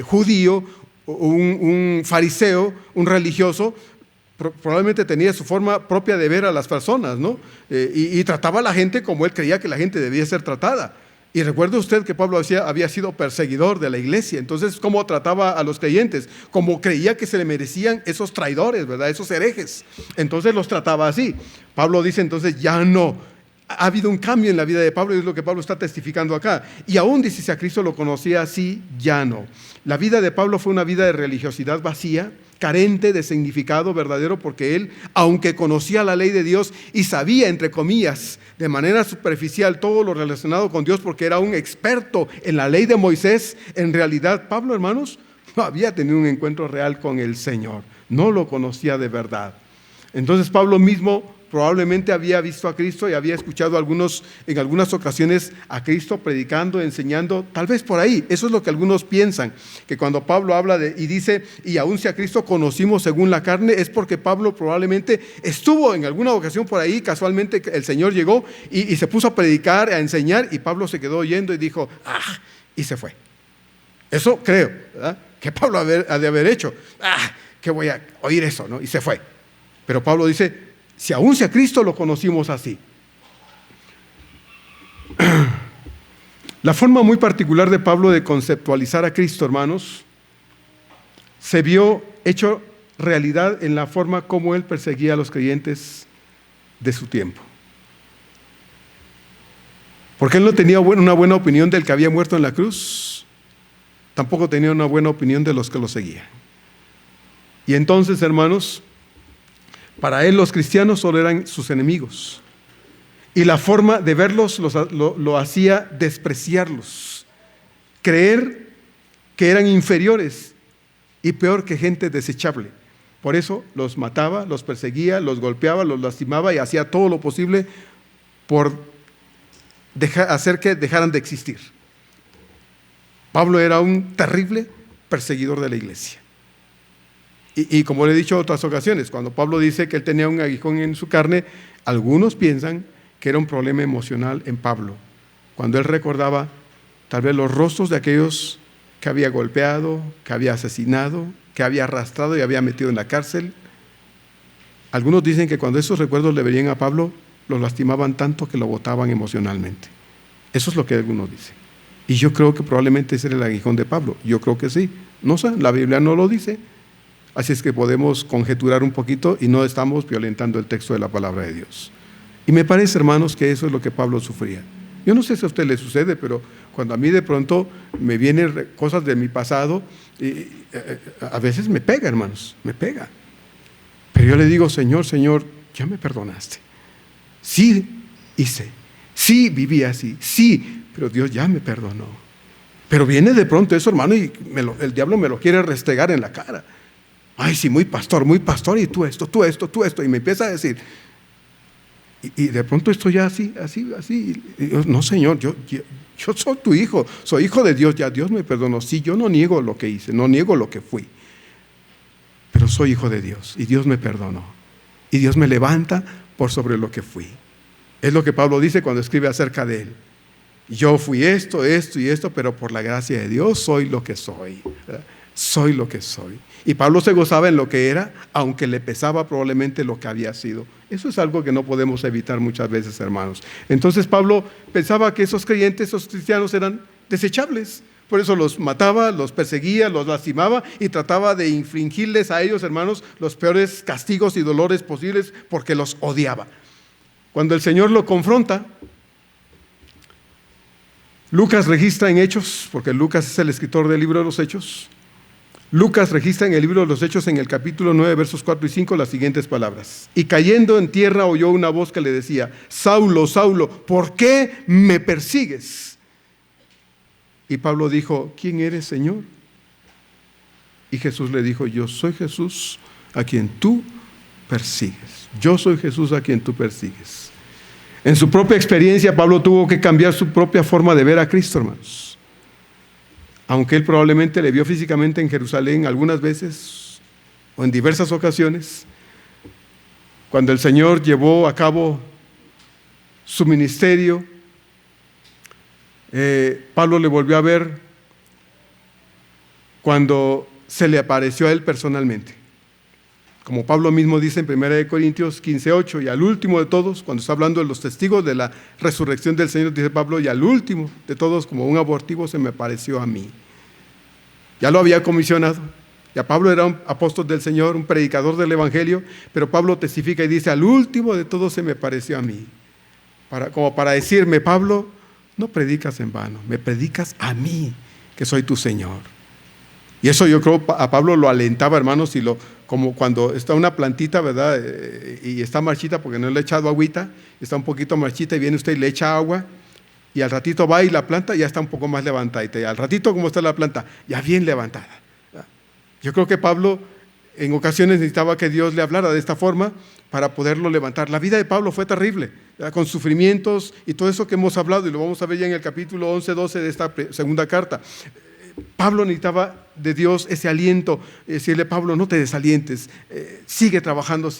judío, un fariseo, un religioso, probablemente tenía su forma propia de ver a las personas, ¿no? Y trataba a la gente como él creía que la gente debía ser tratada. Y recuerde usted que Pablo había sido perseguidor de la iglesia. Entonces, ¿cómo trataba a los creyentes? Como creía que se le merecían esos traidores, ¿verdad?, esos herejes. Entonces los trataba así. Pablo dice entonces, ya no. Ha habido un cambio en la vida de Pablo, y es lo que Pablo está testificando acá. Y aún dice, si a Cristo lo conocía así, ya no. La vida de Pablo fue una vida de religiosidad vacía, carente de significado verdadero, porque él, aunque conocía la ley de Dios y sabía, entre comillas, de manera superficial todo lo relacionado con Dios, porque era un experto en la ley de Moisés, en realidad Pablo, hermanos, no había tenido un encuentro real con el Señor, no lo conocía de verdad. Entonces Pablo mismo probablemente había visto a Cristo y había escuchado en algunas ocasiones a Cristo predicando, enseñando, tal vez por ahí. Eso es lo que algunos piensan, que cuando Pablo habla y dice, y aún si a Cristo conocimos según la carne, es porque Pablo probablemente estuvo en alguna ocasión por ahí, casualmente el Señor llegó y se puso a predicar, a enseñar, y Pablo se quedó oyendo y dijo, y se fue. Eso creo, ¿verdad?, que Pablo ha de haber hecho. Que voy a oír eso, ¿no? Y se fue. Pero Pablo dice, si a Cristo lo conocimos así. La forma muy particular de Pablo de conceptualizar a Cristo, hermanos, se vio hecho realidad en la forma como él perseguía a los creyentes de su tiempo. Porque él no tenía una buena opinión del que había muerto en la cruz, tampoco tenía una buena opinión de los que lo seguían. Y entonces, hermanos, para él los cristianos solo eran sus enemigos, y la forma de verlos lo hacía despreciarlos, creer que eran inferiores y peor que gente desechable. Por eso los mataba, los perseguía, los golpeaba, los lastimaba y hacía todo lo posible por hacer que dejaran de existir. Pablo era un terrible perseguidor de la iglesia. Y como le he dicho en otras ocasiones, cuando Pablo dice que él tenía un aguijón en su carne, algunos piensan que era un problema emocional en Pablo, cuando él recordaba tal vez los rostros de aquellos que había golpeado, que había asesinado, que había arrastrado y había metido en la cárcel. Algunos dicen que cuando esos recuerdos le venían a Pablo, lo lastimaban tanto que lo botaban emocionalmente. Eso es lo que algunos dicen. Y yo creo que probablemente ese era el aguijón de Pablo. Yo creo que sí. No sé, la Biblia no lo dice. Así es que podemos conjeturar un poquito y no estamos violentando el texto de la palabra de Dios. Y me parece, hermanos, que eso es lo que Pablo sufría. Yo no sé si a usted le sucede, pero cuando a mí de pronto me vienen cosas de mi pasado, a veces me pega, hermanos, me pega. Pero yo le digo, Señor, ya me perdonaste. Sí hice, sí viví así, sí, pero Dios ya me perdonó. Pero viene de pronto eso, hermano, y el diablo me lo quiere restregar en la cara. Ay, sí, muy pastor, y tú esto, y me empieza a decir, y de pronto estoy ya así, y yo, no, Señor, yo soy tu hijo, soy hijo de Dios, ya Dios me perdonó. Sí, yo no niego lo que hice, no niego lo que fui, pero yo soy hijo de Dios y Dios me perdonó. Y Dios me levanta por sobre lo que fui. Es lo que Pablo dice cuando escribe acerca de él. Yo fui esto, esto y esto, pero por la gracia de Dios soy lo que soy. ¿Verdad? Soy lo que soy. Y Pablo se gozaba en lo que era, aunque le pesaba probablemente lo que había sido. Eso es algo que no podemos evitar muchas veces, hermanos. Entonces Pablo pensaba que esos creyentes, esos cristianos eran desechables. Por eso los mataba, los perseguía, los lastimaba y trataba de infligirles a ellos, hermanos, los peores castigos y dolores posibles porque los odiaba. Cuando el Señor lo confronta, Lucas registra en Hechos, porque Lucas es el escritor del libro de los Hechos. Lucas registra en el libro de los Hechos, en el capítulo 9, versos 4 y 5, las siguientes palabras. Y cayendo en tierra oyó una voz que le decía: Saulo, Saulo, ¿por qué me persigues? Y Pablo dijo: ¿quién eres, Señor? Y Jesús le dijo: yo soy Jesús a quien tú persigues. Yo soy Jesús a quien tú persigues. En su propia experiencia, Pablo tuvo que cambiar su propia forma de ver a Cristo, hermanos. Aunque él probablemente le vio físicamente en Jerusalén algunas veces o en diversas ocasiones, cuando el Señor llevó a cabo su ministerio, Pablo le volvió a ver cuando se le apareció a él personalmente. Como Pablo mismo dice en 1 Corintios 15:8, y al último de todos, cuando está hablando de los testigos de la resurrección del Señor, dice Pablo: y al último de todos, como un abortivo, se me apareció a mí. Ya lo había comisionado. Ya Pablo era un apóstol del Señor, un predicador del Evangelio, pero Pablo testifica y dice: al último de todos se me apareció a mí. Como para decirme: Pablo, no predicas en vano, me predicas a mí, que soy tu Señor. Y eso yo creo a Pablo lo alentaba, hermanos, como cuando está una plantita, ¿verdad? Y está marchita porque no le he echado agüita, está un poquito marchita y viene usted y le echa agua, y al ratito va y la planta ya está un poco más levantada, y al ratito, ¿cómo está la planta? Ya bien levantada. Yo creo que Pablo en ocasiones necesitaba que Dios le hablara de esta forma para poderlo levantar. La vida de Pablo fue terrible, ¿verdad? Con sufrimientos y todo eso que hemos hablado, y lo vamos a ver ya en el capítulo 11-12 de esta segunda carta. Pablo necesitaba de Dios ese aliento, decirle: Pablo, no te desalientes, sigue trabajando,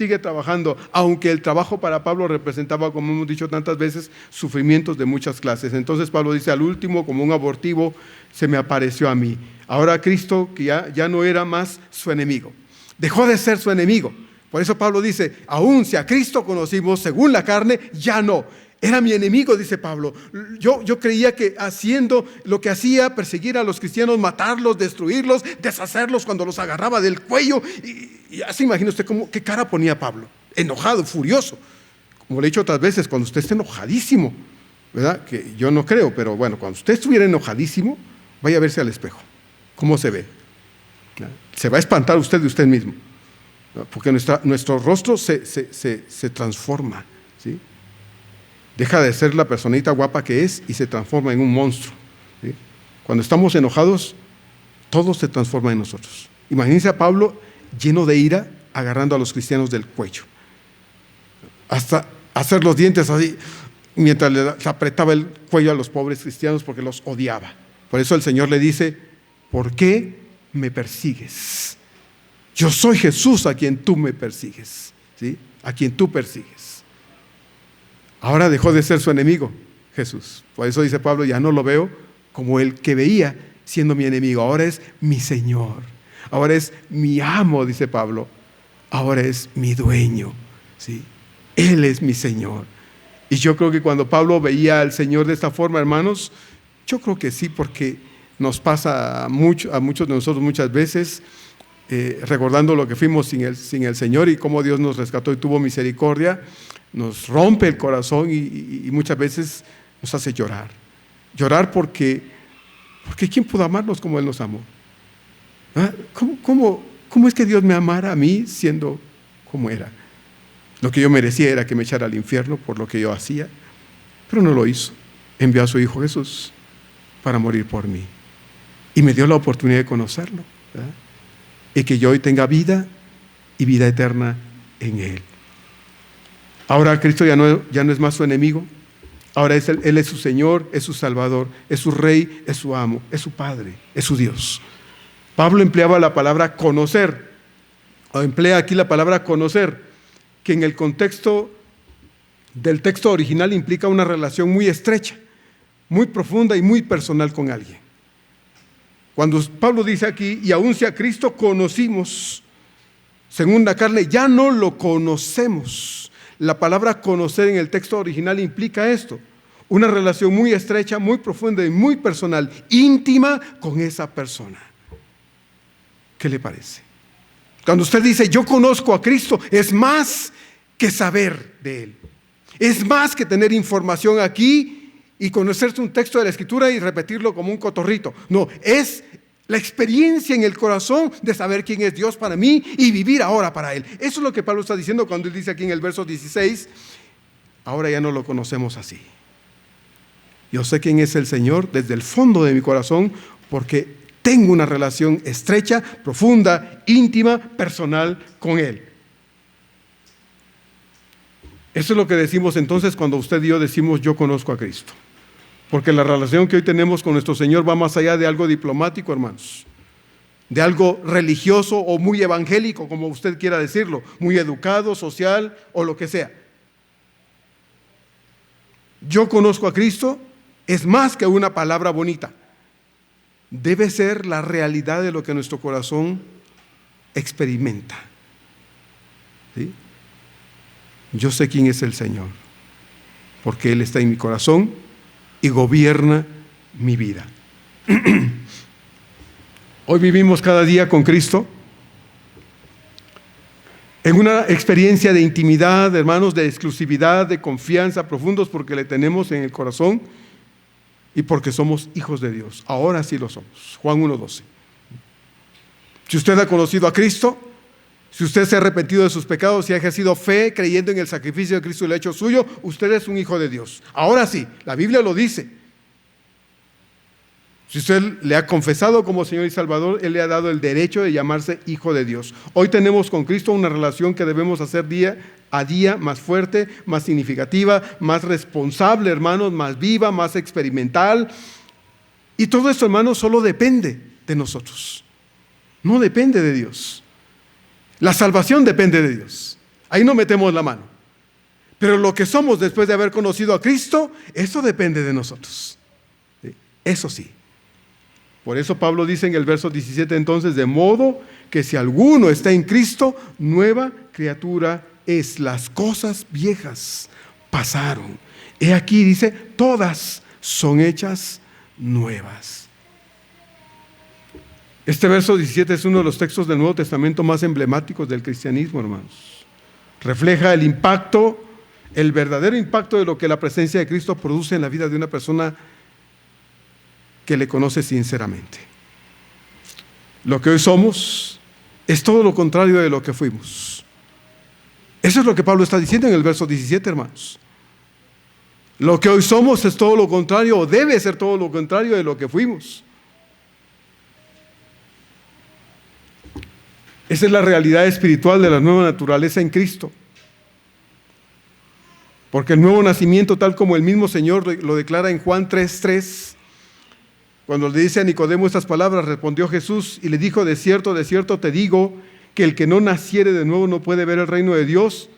aunque el trabajo para Pablo representaba, como hemos dicho tantas veces, sufrimientos de muchas clases. Entonces Pablo dice: al último, como un abortivo, se me apareció a mí. Ahora Cristo, que ya no era más su enemigo, dejó de ser su enemigo. Por eso Pablo dice: aún si a Cristo conocimos según la carne, ya no. Era mi enemigo, dice Pablo. Yo creía que haciendo lo que hacía, perseguir a los cristianos, matarlos, destruirlos, deshacerlos cuando los agarraba del cuello. Y así imagina usted qué cara ponía Pablo. Enojado, furioso. Como le he dicho otras veces, cuando usted esté enojadísimo, ¿verdad? Que yo no creo, pero bueno, cuando usted estuviera enojadísimo, vaya a verse al espejo. ¿Cómo se ve? Se va a espantar usted de usted mismo. Porque nuestro rostro se transforma, ¿sí? Deja de ser la personita guapa que es y se transforma en un monstruo, ¿sí? Cuando estamos enojados, todo se transforma en nosotros. Imagínense a Pablo lleno de ira, agarrando a los cristianos del cuello, hasta hacer los dientes así, mientras le apretaba el cuello a los pobres cristianos porque los odiaba. Por eso el Señor le dice: ¿por qué me persigues? Yo soy Jesús a quien tú me persigues, ¿sí? A quien tú persigues. Ahora dejó de ser su enemigo, Jesús. Por eso dice Pablo: ya no lo veo como el que veía siendo mi enemigo. Ahora es mi Señor. Ahora es mi amo, dice Pablo. Ahora es mi dueño, ¿sí? Él es mi Señor. Y yo creo que cuando Pablo veía al Señor de esta forma, hermanos, yo creo que sí, porque nos pasa a muchos de nosotros muchas veces, recordando lo que fuimos sin el Señor y cómo Dios nos rescató y tuvo misericordia. Nos rompe el corazón y muchas veces nos hace llorar. Llorar porque ¿quién pudo amarnos como Él nos amó? ¿Ah? ¿Cómo es que Dios me amara a mí siendo como era? Lo que yo merecía era que me echara al infierno por lo que yo hacía, pero no lo hizo. Envió a su Hijo Jesús para morir por mí y me dio la oportunidad de conocerlo, ¿verdad? Y que yo hoy tenga vida y vida eterna en Él. Ahora Cristo ya no es más su enemigo. Ahora Él es su Señor, es su Salvador, es su Rey, es su amo, es su Padre, es su Dios. Pablo empleaba la palabra conocer. emplea aquí la palabra conocer, que en el contexto del texto original implica una relación muy estrecha, muy profunda y muy personal con alguien. Cuando Pablo dice aquí, y aun si a Cristo conocimos, según la carne, ya no lo conocemos. La palabra conocer en el texto original implica esto, una relación muy estrecha, muy profunda y muy personal, íntima con esa persona. ¿Qué le parece? Cuando usted dice, yo conozco a Cristo, es más que saber de Él. Es más que tener información aquí y conocerse un texto de la Escritura y repetirlo como un cotorrito. No, es la experiencia en el corazón de saber quién es Dios para mí y vivir ahora para Él. Eso es lo que Pablo está diciendo cuando él dice aquí en el verso 16, ahora ya no lo conocemos así. Yo sé quién es el Señor desde el fondo de mi corazón porque tengo una relación estrecha, profunda, íntima, personal con Él. Eso es lo que decimos entonces cuando usted y yo decimos yo conozco a Cristo. Porque la relación que hoy tenemos con nuestro Señor va más allá de algo diplomático, hermanos. De algo religioso o muy evangélico, como usted quiera decirlo. Muy educado, social o lo que sea. Yo conozco a Cristo es más que una palabra bonita. Debe ser la realidad de lo que nuestro corazón experimenta. ¿Sí? Yo sé quién es el Señor, porque Él está en mi corazón y gobierna mi vida. Hoy vivimos cada día con Cristo en una experiencia de intimidad, hermanos, de exclusividad, de confianza profundos, porque le tenemos en el corazón y porque somos hijos de Dios. Ahora sí lo somos. Juan 1:12. Si usted ha conocido a Cristo, si usted se ha arrepentido de sus pecados y ha ejercido fe creyendo en el sacrificio de Cristo y el hecho suyo, usted es un hijo de Dios. Ahora sí, la Biblia lo dice. Si usted le ha confesado como Señor y Salvador, Él le ha dado el derecho de llamarse hijo de Dios. Hoy tenemos con Cristo una relación que debemos hacer día a día más fuerte, más significativa, más responsable, hermanos, más viva, más experimental. Y todo esto, hermanos, solo depende de nosotros. No depende de Dios. La salvación depende de Dios. Ahí no metemos la mano. Pero lo que somos después de haber conocido a Cristo, eso depende de nosotros. Eso sí. Por eso Pablo dice en el verso 17 entonces, de modo que si alguno está en Cristo, nueva criatura es. Las cosas viejas pasaron. He aquí dice, todas son hechas nuevas. Este verso 17 es uno de los textos del Nuevo Testamento más emblemáticos del cristianismo, hermanos. Refleja el impacto, el verdadero impacto de lo que la presencia de Cristo produce en la vida de una persona que le conoce sinceramente. Lo que hoy somos es todo lo contrario de lo que fuimos. Eso es lo que Pablo está diciendo en el verso 17, hermanos. Lo que hoy somos es todo lo contrario, o debe ser todo lo contrario de lo que fuimos. Esa es la realidad espiritual de la nueva naturaleza en Cristo. Porque el nuevo nacimiento, tal como el mismo Señor lo declara en Juan 3:3, cuando le dice a Nicodemo estas palabras, respondió Jesús y le dijo, de cierto te digo, que el que no naciere de nuevo no puede ver el reino de Dios.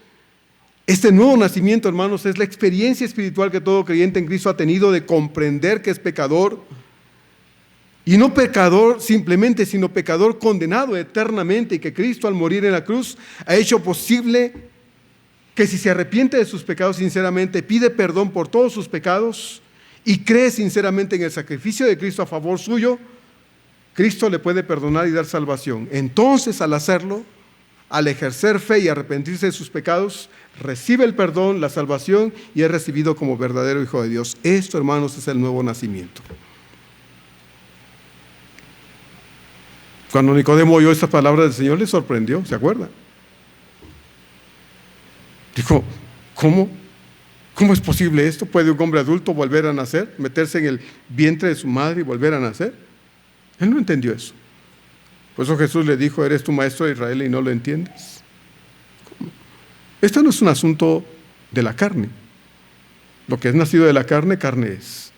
Este nuevo nacimiento, hermanos, es la experiencia espiritual que todo creyente en Cristo ha tenido de comprender que es pecador. Y no pecador simplemente, sino pecador condenado eternamente, y que Cristo al morir en la cruz ha hecho posible que si se arrepiente de sus pecados sinceramente, pide perdón por todos sus pecados y cree sinceramente en el sacrificio de Cristo a favor suyo, Cristo le puede perdonar y dar salvación. Entonces, al hacerlo, al ejercer fe y arrepentirse de sus pecados, recibe el perdón, la salvación y es recibido como verdadero hijo de Dios. Esto, hermanos, es el nuevo nacimiento. Cuando Nicodemo oyó estas palabras del Señor, le sorprendió, ¿se acuerda? Dijo, ¿cómo? ¿Cómo es posible esto? ¿Puede un hombre adulto volver a nacer? ¿Meterse en el vientre de su madre y volver a nacer? Él no entendió eso. Por eso Jesús le dijo, ¿eres tu maestro de Israel y no lo entiendes? ¿Cómo? Esto no es un asunto de la carne. Lo que es nacido de la carne, carne es.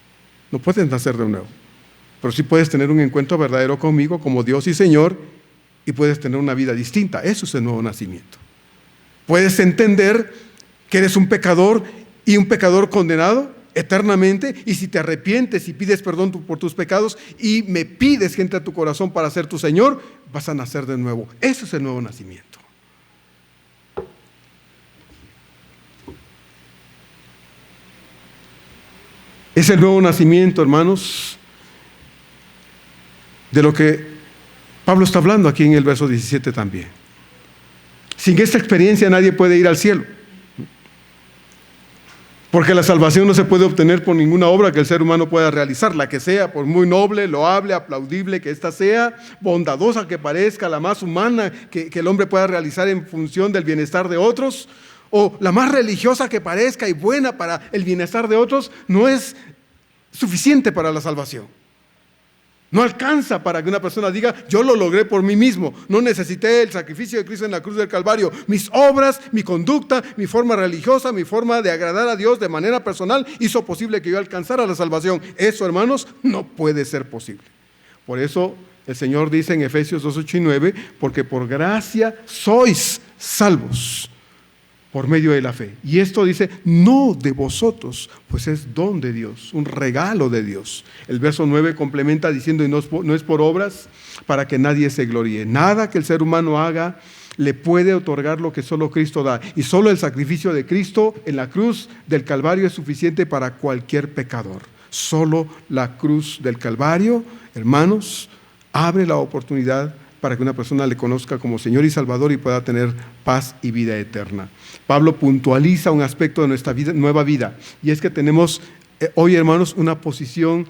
No puedes nacer de nuevo. Pero sí puedes tener un encuentro verdadero conmigo como Dios y Señor y puedes tener una vida distinta. Eso es el nuevo nacimiento. Puedes entender que eres un pecador y un pecador condenado eternamente, y si te arrepientes y pides perdón por tus pecados y me pides que entre a tu corazón para ser tu Señor, vas a nacer de nuevo. Eso es el nuevo nacimiento. Es el nuevo nacimiento, hermanos, de lo que Pablo está hablando aquí en el verso 17 también. Sin esta experiencia nadie puede ir al cielo, porque la salvación no se puede obtener por ninguna obra que el ser humano pueda realizar, la que sea, por muy noble, loable, aplaudible que ésta sea, bondadosa que parezca, la más humana que el hombre pueda realizar en función del bienestar de otros, o la más religiosa que parezca y buena para el bienestar de otros, no es suficiente para la salvación. No alcanza para que una persona diga, yo lo logré por mí mismo, no necesité el sacrificio de Cristo en la cruz del Calvario. Mis obras, mi conducta, mi forma religiosa, mi forma de agradar a Dios de manera personal hizo posible que yo alcanzara la salvación. Eso, hermanos, no puede ser posible. Por eso el Señor dice en Efesios 2, 8 y 9, porque por gracia sois salvos por medio de la fe. Y esto dice, no de vosotros, pues es don de Dios, un regalo de Dios. El verso 9 complementa diciendo, y no es por obras para que nadie se gloríe. Nada que el ser humano haga le puede otorgar lo que solo Cristo da. Y solo el sacrificio de Cristo en la cruz del Calvario es suficiente para cualquier pecador. Solo la cruz del Calvario, hermanos, abre la oportunidad para que una persona le conozca como Señor y Salvador y pueda tener paz y vida eterna. Pablo puntualiza un aspecto de nuestra vida, nueva vida, y es que tenemos hoy, hermanos, una posición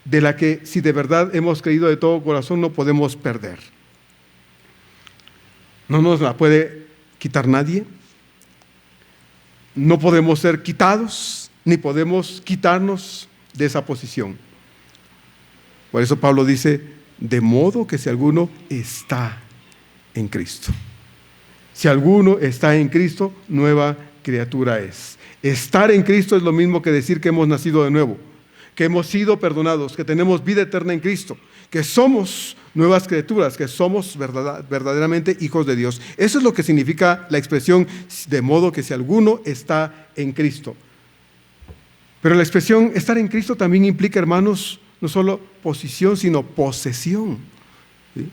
de la que, si de verdad hemos creído de todo corazón, no podemos perder. No nos la puede quitar nadie, no podemos ser quitados, ni podemos quitarnos de esa posición. Por eso Pablo dice, de modo que si alguno está en Cristo. Si alguno está en Cristo, nueva criatura es. Estar en Cristo es lo mismo que decir que hemos nacido de nuevo, que hemos sido perdonados, que tenemos vida eterna en Cristo, que somos nuevas criaturas, que somos verdaderamente hijos de Dios. Eso es lo que significa la expresión, de modo que si alguno está en Cristo. Pero la expresión estar en Cristo también implica, hermanos, no solo posición, sino posesión. ¿Sí?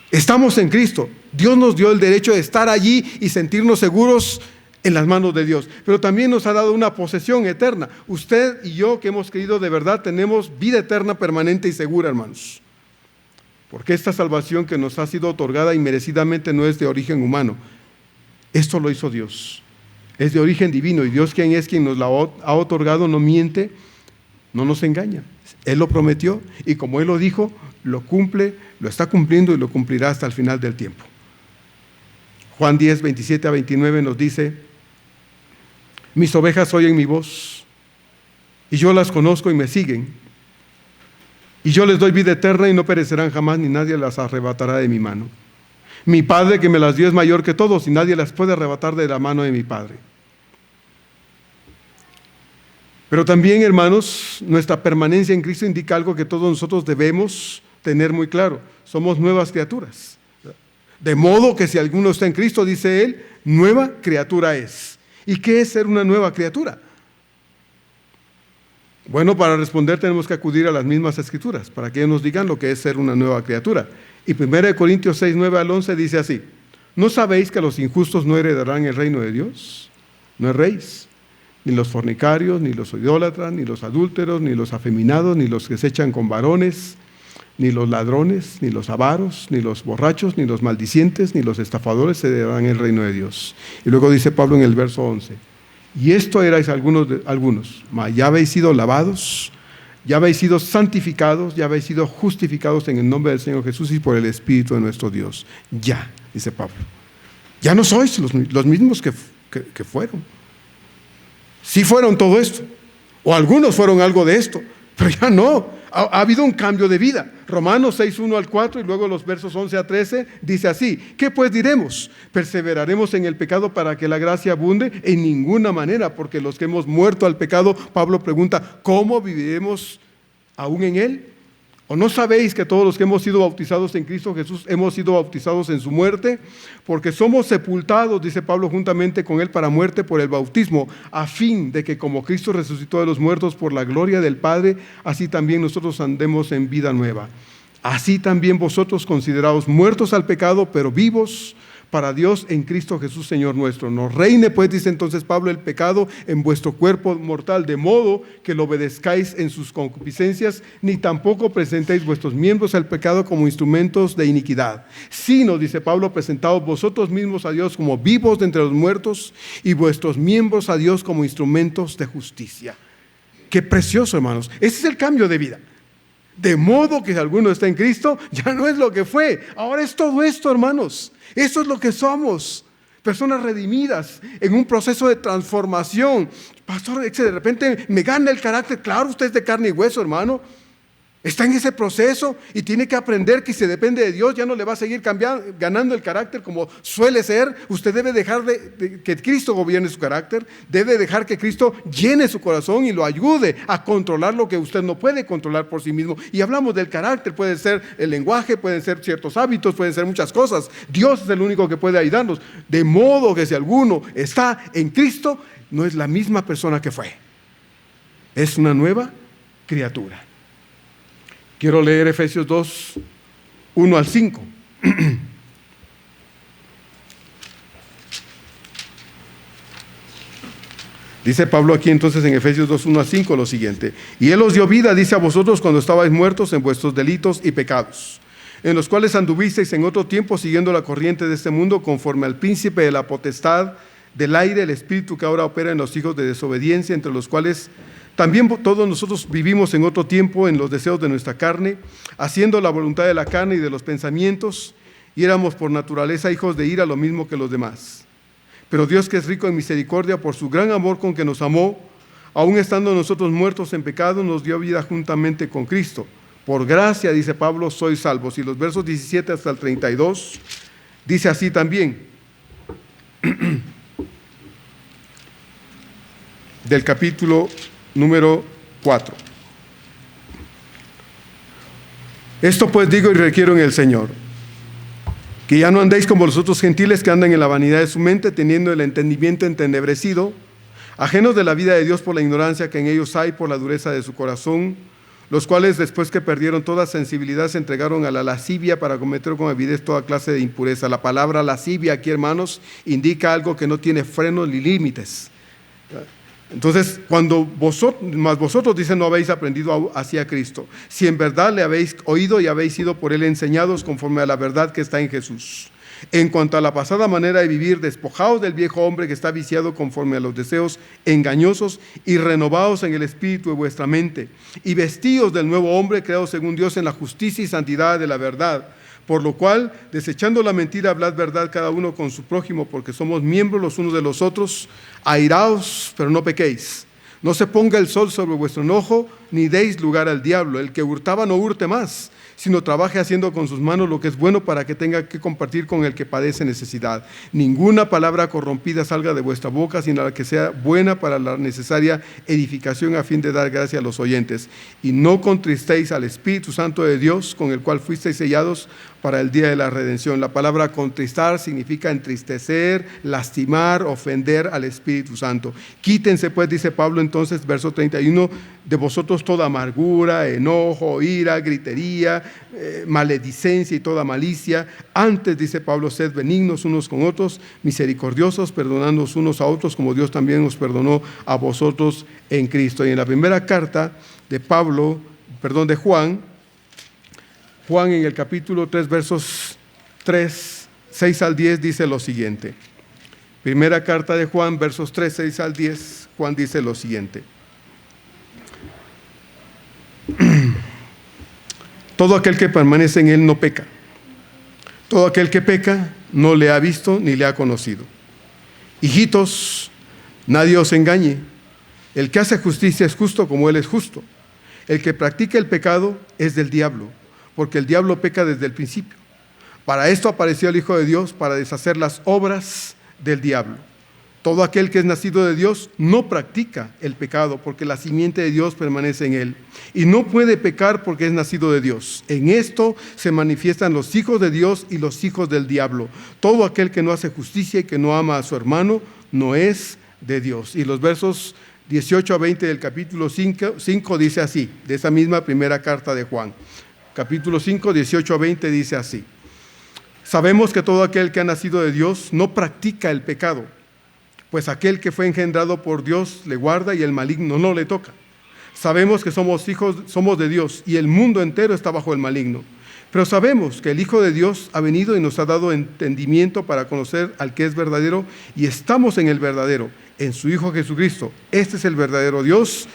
Estamos en Cristo. Dios nos dio el derecho de estar allí y sentirnos seguros en las manos de Dios. Pero también nos ha dado una posesión eterna. Usted y yo, que hemos creído de verdad, tenemos vida eterna permanente y segura, hermanos. Porque esta salvación que nos ha sido otorgada inmerecidamente no es de origen humano. Esto lo hizo Dios. Es de origen divino, y Dios, quien es quien nos la ha otorgado, no miente, no nos engaña. Él lo prometió, y como Él lo dijo, lo cumple, lo está cumpliendo y lo cumplirá hasta el final del tiempo. Juan 10, 27 a 29 nos dice, mis ovejas oyen mi voz, y yo las conozco y me siguen, y yo les doy vida eterna y no perecerán jamás, ni nadie las arrebatará de mi mano. Mi Padre que me las dio es mayor que todos, y nadie las puede arrebatar de la mano de mi Padre. Pero también, hermanos, nuestra permanencia en Cristo indica algo que todos nosotros debemos tener muy claro. Somos nuevas criaturas. De modo que si alguno está en Cristo, dice Él, nueva criatura es. ¿Y qué es ser una nueva criatura? Bueno, para responder tenemos que acudir a las mismas Escrituras, para que ellos nos digan lo que es ser una nueva criatura. Y 1 Corintios 6, 9 al 11 dice así, ¿no sabéis que los injustos no heredarán el reino de Dios? No erréis. Ni los fornicarios, ni los idólatras, ni los adúlteros, ni los afeminados, ni los que se echan con varones, ni los ladrones, ni los avaros, ni los borrachos, ni los maldicientes, ni los estafadores se heredarán el reino de Dios. Y luego dice Pablo en el verso 11, y esto erais algunos, mas ya habéis sido lavados, ya habéis sido santificados, ya habéis sido justificados en el nombre del Señor Jesús y por el Espíritu de nuestro Dios. Ya, dice Pablo, ya no sois los mismos que fueron. Sí fueron todo esto, o algunos fueron algo de esto, pero ya no, ha habido un cambio de vida. Romanos 6, 1 al 4 y luego los versos 11 a 13 dice así, ¿qué pues diremos? ¿Perseveraremos en el pecado para que la gracia abunde? En ninguna manera, porque los que hemos muerto al pecado, Pablo pregunta, ¿cómo viviremos aún en él? ¿O no sabéis que todos los que hemos sido bautizados en Cristo Jesús hemos sido bautizados en su muerte? Porque somos sepultados, dice Pablo, juntamente con él para muerte por el bautismo, a fin de que como Cristo resucitó de los muertos por la gloria del Padre, así también nosotros andemos en vida nueva. Así también vosotros, considerados muertos al pecado, pero vivos para Dios en Cristo Jesús, Señor nuestro. No reine, pues, dice entonces Pablo, el pecado en vuestro cuerpo mortal, de modo que lo obedezcáis en sus concupiscencias, ni tampoco presentéis vuestros miembros al pecado como instrumentos de iniquidad, sino, dice Pablo, presentaos vosotros mismos a Dios como vivos de entre los muertos y vuestros miembros a Dios como instrumentos de justicia. Qué precioso, hermanos. Ese es el cambio de vida. De modo que si alguno está en Cristo, ya no es lo que fue. Ahora es todo esto, hermanos. Eso es lo que somos. Personas redimidas en un proceso de transformación. Pastor, de repente me gana el carácter. Claro, usted es de carne y hueso, hermano. Está en ese proceso y tiene que aprender que si depende de Dios ya no le va a seguir ganando el carácter como suele ser. Usted debe dejar que Cristo gobierne su carácter, debe dejar que Cristo llene su corazón y lo ayude a controlar lo que usted no puede controlar por sí mismo. Y hablamos del carácter, puede ser el lenguaje, pueden ser ciertos hábitos, pueden ser muchas cosas. Dios es el único que puede ayudarnos. De modo que si alguno está en Cristo, no es la misma persona que fue. Es una nueva criatura. Quiero leer Efesios 2, 1 al 5. Dice Pablo aquí entonces en Efesios 2, 1 al 5 lo siguiente. Y Él os dio vida, dice, a vosotros cuando estabais muertos en vuestros delitos y pecados, en los cuales anduvisteis en otro tiempo siguiendo la corriente de este mundo, conforme al príncipe de la potestad del aire, el espíritu que ahora opera en los hijos de desobediencia, entre los cuales también todos nosotros vivimos en otro tiempo en los deseos de nuestra carne, haciendo la voluntad de la carne y de los pensamientos, y éramos por naturaleza hijos de ira, lo mismo que los demás. Pero Dios, que es rico en misericordia, por su gran amor con que nos amó, aun estando nosotros muertos en pecado, nos dio vida juntamente con Cristo. Por gracia, dice Pablo, sois salvos. Y los versos 17 hasta el 32, dice así también, del capítulo número 4. Esto pues digo y requiero en el Señor, que ya no andéis como los otros gentiles que andan en la vanidad de su mente, teniendo el entendimiento entenebrecido, ajenos de la vida de Dios por la ignorancia que en ellos hay, por la dureza de su corazón, los cuales después que perdieron toda sensibilidad se entregaron a la lascivia para cometer con avidez toda clase de impureza. La palabra lascivia aquí, hermanos, indica algo que no tiene frenos ni límites. Entonces, cuando vosotros dicen no habéis aprendido hacia Cristo, si en verdad le habéis oído y habéis sido por él enseñados conforme a la verdad que está en Jesús. En cuanto a la pasada manera de vivir, despojaos del viejo hombre que está viciado conforme a los deseos engañosos y renovaos en el espíritu de vuestra mente, y vestíos del nuevo hombre creado según Dios en la justicia y santidad de la verdad. Por lo cual, desechando la mentira, hablad verdad cada uno con su prójimo, porque somos miembros los unos de los otros. Airaos, pero no pequéis. No se ponga el sol sobre vuestro enojo, ni deis lugar al diablo. El que hurtaba no hurte más, sino trabaje haciendo con sus manos lo que es bueno para que tenga que compartir con el que padece necesidad. Ninguna palabra corrompida salga de vuestra boca, sino la que sea buena para la necesaria edificación a fin de dar gracia a los oyentes. Y no contristéis al Espíritu Santo de Dios, con el cual fuisteis sellados para el día de la redención. La palabra contristar significa entristecer, lastimar, ofender al Espíritu Santo. Quítense pues, dice Pablo entonces, verso 31, de vosotros toda amargura, enojo, ira, gritería, maledicencia y toda malicia. Antes, dice Pablo, sed benignos unos con otros, misericordiosos, perdonándoos unos a otros, como Dios también os perdonó a vosotros en Cristo. Y en la primera carta de Juan en el capítulo 3, versos 6 al 10, dice lo siguiente. Primera carta de Juan, versos 3, 6 al 10, Juan dice lo siguiente. Todo aquel que permanece en él no peca. Todo aquel que peca no le ha visto ni le ha conocido. Hijitos, nadie os engañe. El que hace justicia es justo como él es justo. El que practica el pecado es del diablo, porque el diablo peca desde el principio. Para esto apareció el Hijo de Dios, para deshacer las obras del diablo. Todo aquel que es nacido de Dios no practica el pecado, porque la simiente de Dios permanece en él. Y no puede pecar porque es nacido de Dios. En esto se manifiestan los hijos de Dios y los hijos del diablo. Todo aquel que no hace justicia y que no ama a su hermano no es de Dios. Y los versos 18 a 20 del capítulo 5 dice así, de esa misma primera carta de Juan. Capítulo 5, 18 a 20 dice así: sabemos que todo aquel que ha nacido de Dios no practica el pecado, pues aquel que fue engendrado por Dios le guarda y el maligno no le toca. Sabemos que somos de Dios y el mundo entero está bajo el maligno. Pero sabemos que el Hijo de Dios ha venido y nos ha dado entendimiento para conocer al que es verdadero, y estamos en el verdadero, en su Hijo Jesucristo. Este es el verdadero Dios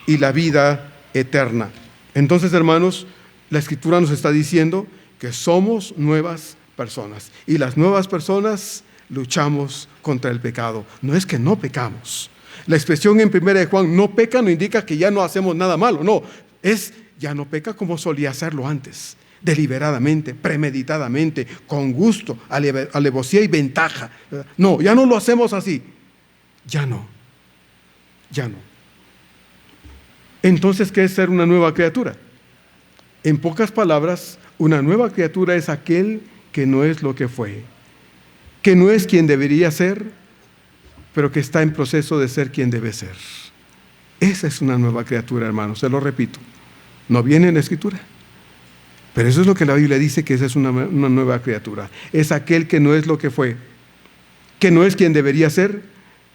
y la vida eterna. Entonces, hermanos, la Escritura nos está diciendo que somos nuevas personas, y las nuevas personas luchamos contra el pecado. No es que no pecamos. La expresión en 1 de Juan, no peca, no indica que ya no hacemos nada malo. No, es ya no peca como solía hacerlo antes, deliberadamente, premeditadamente, con gusto, alevosía y ventaja. No, ya no lo hacemos así. Ya no. Entonces, ¿qué es ser una nueva criatura? En pocas palabras, una nueva criatura es aquel que no es lo que fue, que no es quien debería ser, pero que está en proceso de ser quien debe ser. Esa es una nueva criatura, hermanos, se lo repito. No viene en la Escritura, pero eso es lo que la Biblia dice, que esa es una nueva criatura. Es aquel que no es lo que fue, que no es quien debería ser,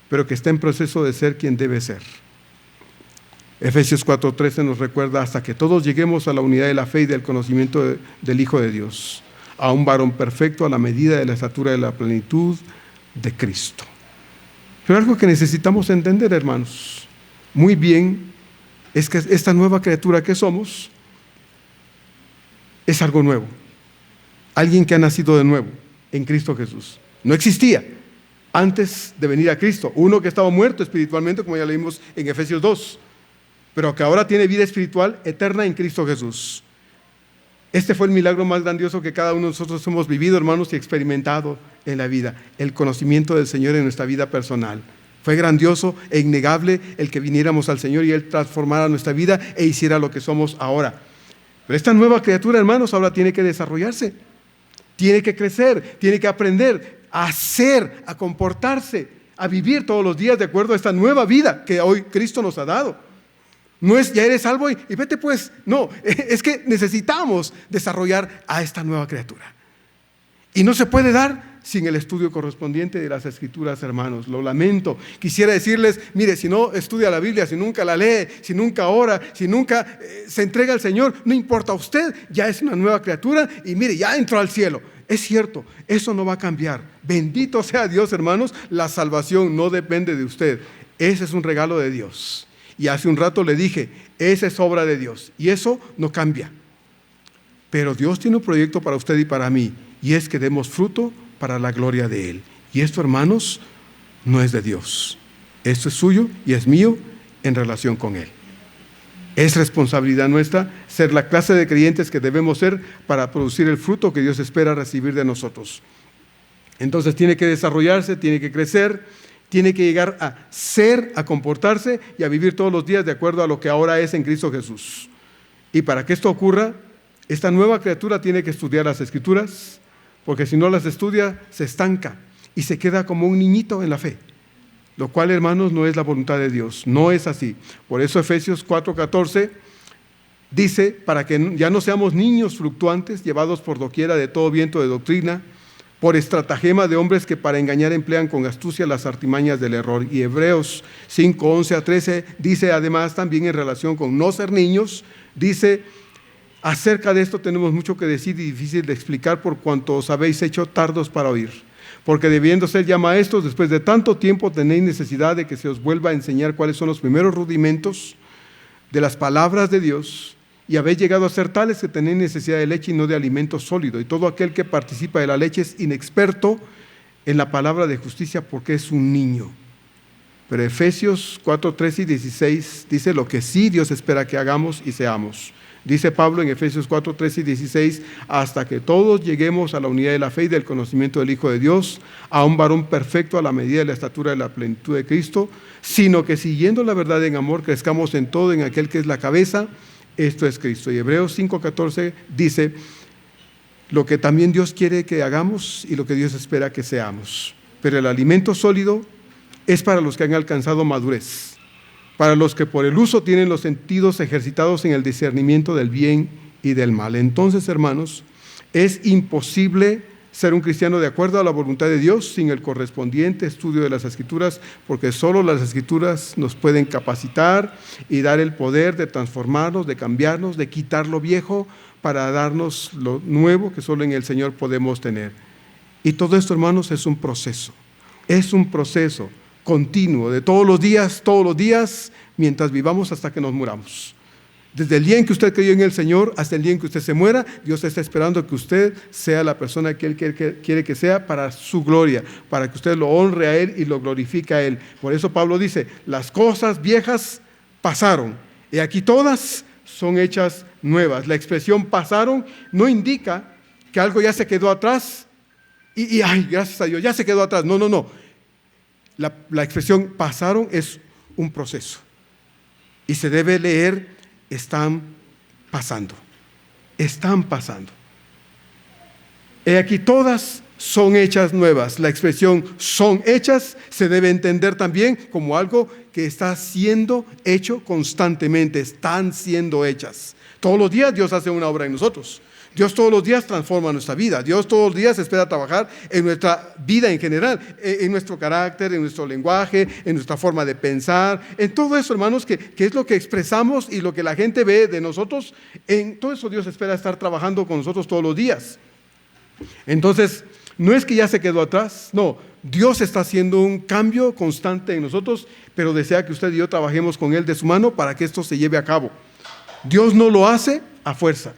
pero que está en proceso de ser quien debe ser. Efesios 4:13 nos recuerda: hasta que todos lleguemos a la unidad de la fe y del conocimiento del Hijo de Dios, a un varón perfecto a la medida de la estatura de la plenitud de Cristo. Pero algo que necesitamos entender, hermanos, muy bien, es que esta nueva criatura que somos es algo nuevo. Alguien que ha nacido de nuevo en Cristo Jesús. No existía antes de venir a Cristo. Uno que estaba muerto espiritualmente, como ya leímos en Efesios 2, pero que ahora tiene vida espiritual eterna en Cristo Jesús. Este fue el milagro más grandioso que cada uno de nosotros hemos vivido, hermanos, y experimentado en la vida. El conocimiento del Señor en nuestra vida personal. Fue grandioso e innegable el que viniéramos al Señor y Él transformara nuestra vida e hiciera lo que somos ahora. Pero esta nueva criatura, hermanos, ahora tiene que desarrollarse. Tiene que crecer, tiene que aprender a hacer, a comportarse, a vivir todos los días de acuerdo a esta nueva vida que hoy Cristo nos ha dado. No es ya eres salvo y vete pues. No, es que necesitamos desarrollar a esta nueva criatura. Y no se puede dar sin el estudio correspondiente de las Escrituras, hermanos. Lo lamento. Quisiera decirles, mire, si no estudia la Biblia, si nunca la lee, si nunca ora, si nunca se entrega al Señor, no importa, usted ya es una nueva criatura y mire, ya entró al cielo. Es cierto, eso no va a cambiar. Bendito sea Dios, hermanos, la salvación no depende de usted. Ese es un regalo de Dios. Y hace un rato le dije, esa es obra de Dios y eso no cambia. Pero Dios tiene un proyecto para usted y para mí, y es que demos fruto para la gloria de Él. Y esto, hermanos, no es de Dios. Esto es suyo y es mío en relación con Él. Es responsabilidad nuestra ser la clase de creyentes que debemos ser para producir el fruto que Dios espera recibir de nosotros. Entonces tiene que desarrollarse, tiene que crecer, tiene que llegar a ser, a comportarse y a vivir todos los días de acuerdo a lo que ahora es en Cristo Jesús. Y para que esto ocurra, esta nueva criatura tiene que estudiar las Escrituras, porque si no las estudia, se estanca y se queda como un niñito en la fe. Lo cual, hermanos, no es la voluntad de Dios, no es así. Por eso Efesios 4:14 dice, para que ya no seamos niños fluctuantes, llevados por doquiera de todo viento de doctrina, por estratagema de hombres que para engañar emplean con astucia las artimañas del error. Y Hebreos 5:11-13 dice además también en relación con no ser niños, dice, acerca de esto tenemos mucho que decir y difícil de explicar por cuanto os habéis hecho tardos para oír. Porque debiendo ser ya maestros, después de tanto tiempo tenéis necesidad de que se os vuelva a enseñar cuáles son los primeros rudimentos de las palabras de Dios, y habéis llegado a ser tales que tenéis necesidad de leche y no de alimento sólido. Y todo aquel que participa de la leche es inexperto en la palabra de justicia porque es un niño. Pero Efesios 4:13 y 16 dice lo que sí Dios espera que hagamos y seamos. Dice Pablo en Efesios 4, 13 y 16, hasta que todos lleguemos a la unidad de la fe y del conocimiento del Hijo de Dios, a un varón perfecto a la medida de la estatura de la plenitud de Cristo, sino que siguiendo la verdad en amor, crezcamos en todo en aquel que es la cabeza, esto es Cristo. Y Hebreos 5, 14 dice, lo que también Dios quiere que hagamos y lo que Dios espera que seamos. Pero el alimento sólido es para los que han alcanzado madurez, para los que por el uso tienen los sentidos ejercitados en el discernimiento del bien y del mal. Entonces, hermanos, es imposible ser un cristiano de acuerdo a la voluntad de Dios sin el correspondiente estudio de las Escrituras, porque solo las Escrituras nos pueden capacitar y dar el poder de transformarnos, de cambiarnos, de quitar lo viejo para darnos lo nuevo que solo en el Señor podemos tener. Y todo esto, hermanos, es un proceso continuo, de todos los días, mientras vivamos hasta que nos muramos. Desde el día en que usted creyó en el Señor hasta el día en que usted se muera, Dios está esperando que usted sea la persona que Él quiere que sea para su gloria, para que usted lo honre a Él y lo glorifique a Él. Por eso Pablo dice, las cosas viejas pasaron, y aquí todas son hechas nuevas. La expresión pasaron no indica que algo ya se quedó atrás y ay, gracias a Dios, ya se quedó atrás. No. La expresión pasaron es un proceso y se debe leer están pasando. He aquí todas son hechas nuevas. La expresión son hechas se debe entender también como algo que está siendo hecho constantemente. Están siendo hechas. Todos los días Dios hace una obra en nosotros. Dios todos los días transforma nuestra vida. Dios todos los días espera trabajar en nuestra vida en general, en nuestro carácter, en nuestro lenguaje, en nuestra forma de pensar, en todo eso, hermanos, que es lo que expresamos y lo que la gente ve de nosotros. En todo eso Dios espera estar trabajando con nosotros todos los días. Entonces, no es que ya se quedó atrás, no. Dios está haciendo un cambio constante en nosotros, pero desea que usted y yo trabajemos con Él de su mano para que esto se lleve a cabo. Dios no lo hace a fuerza.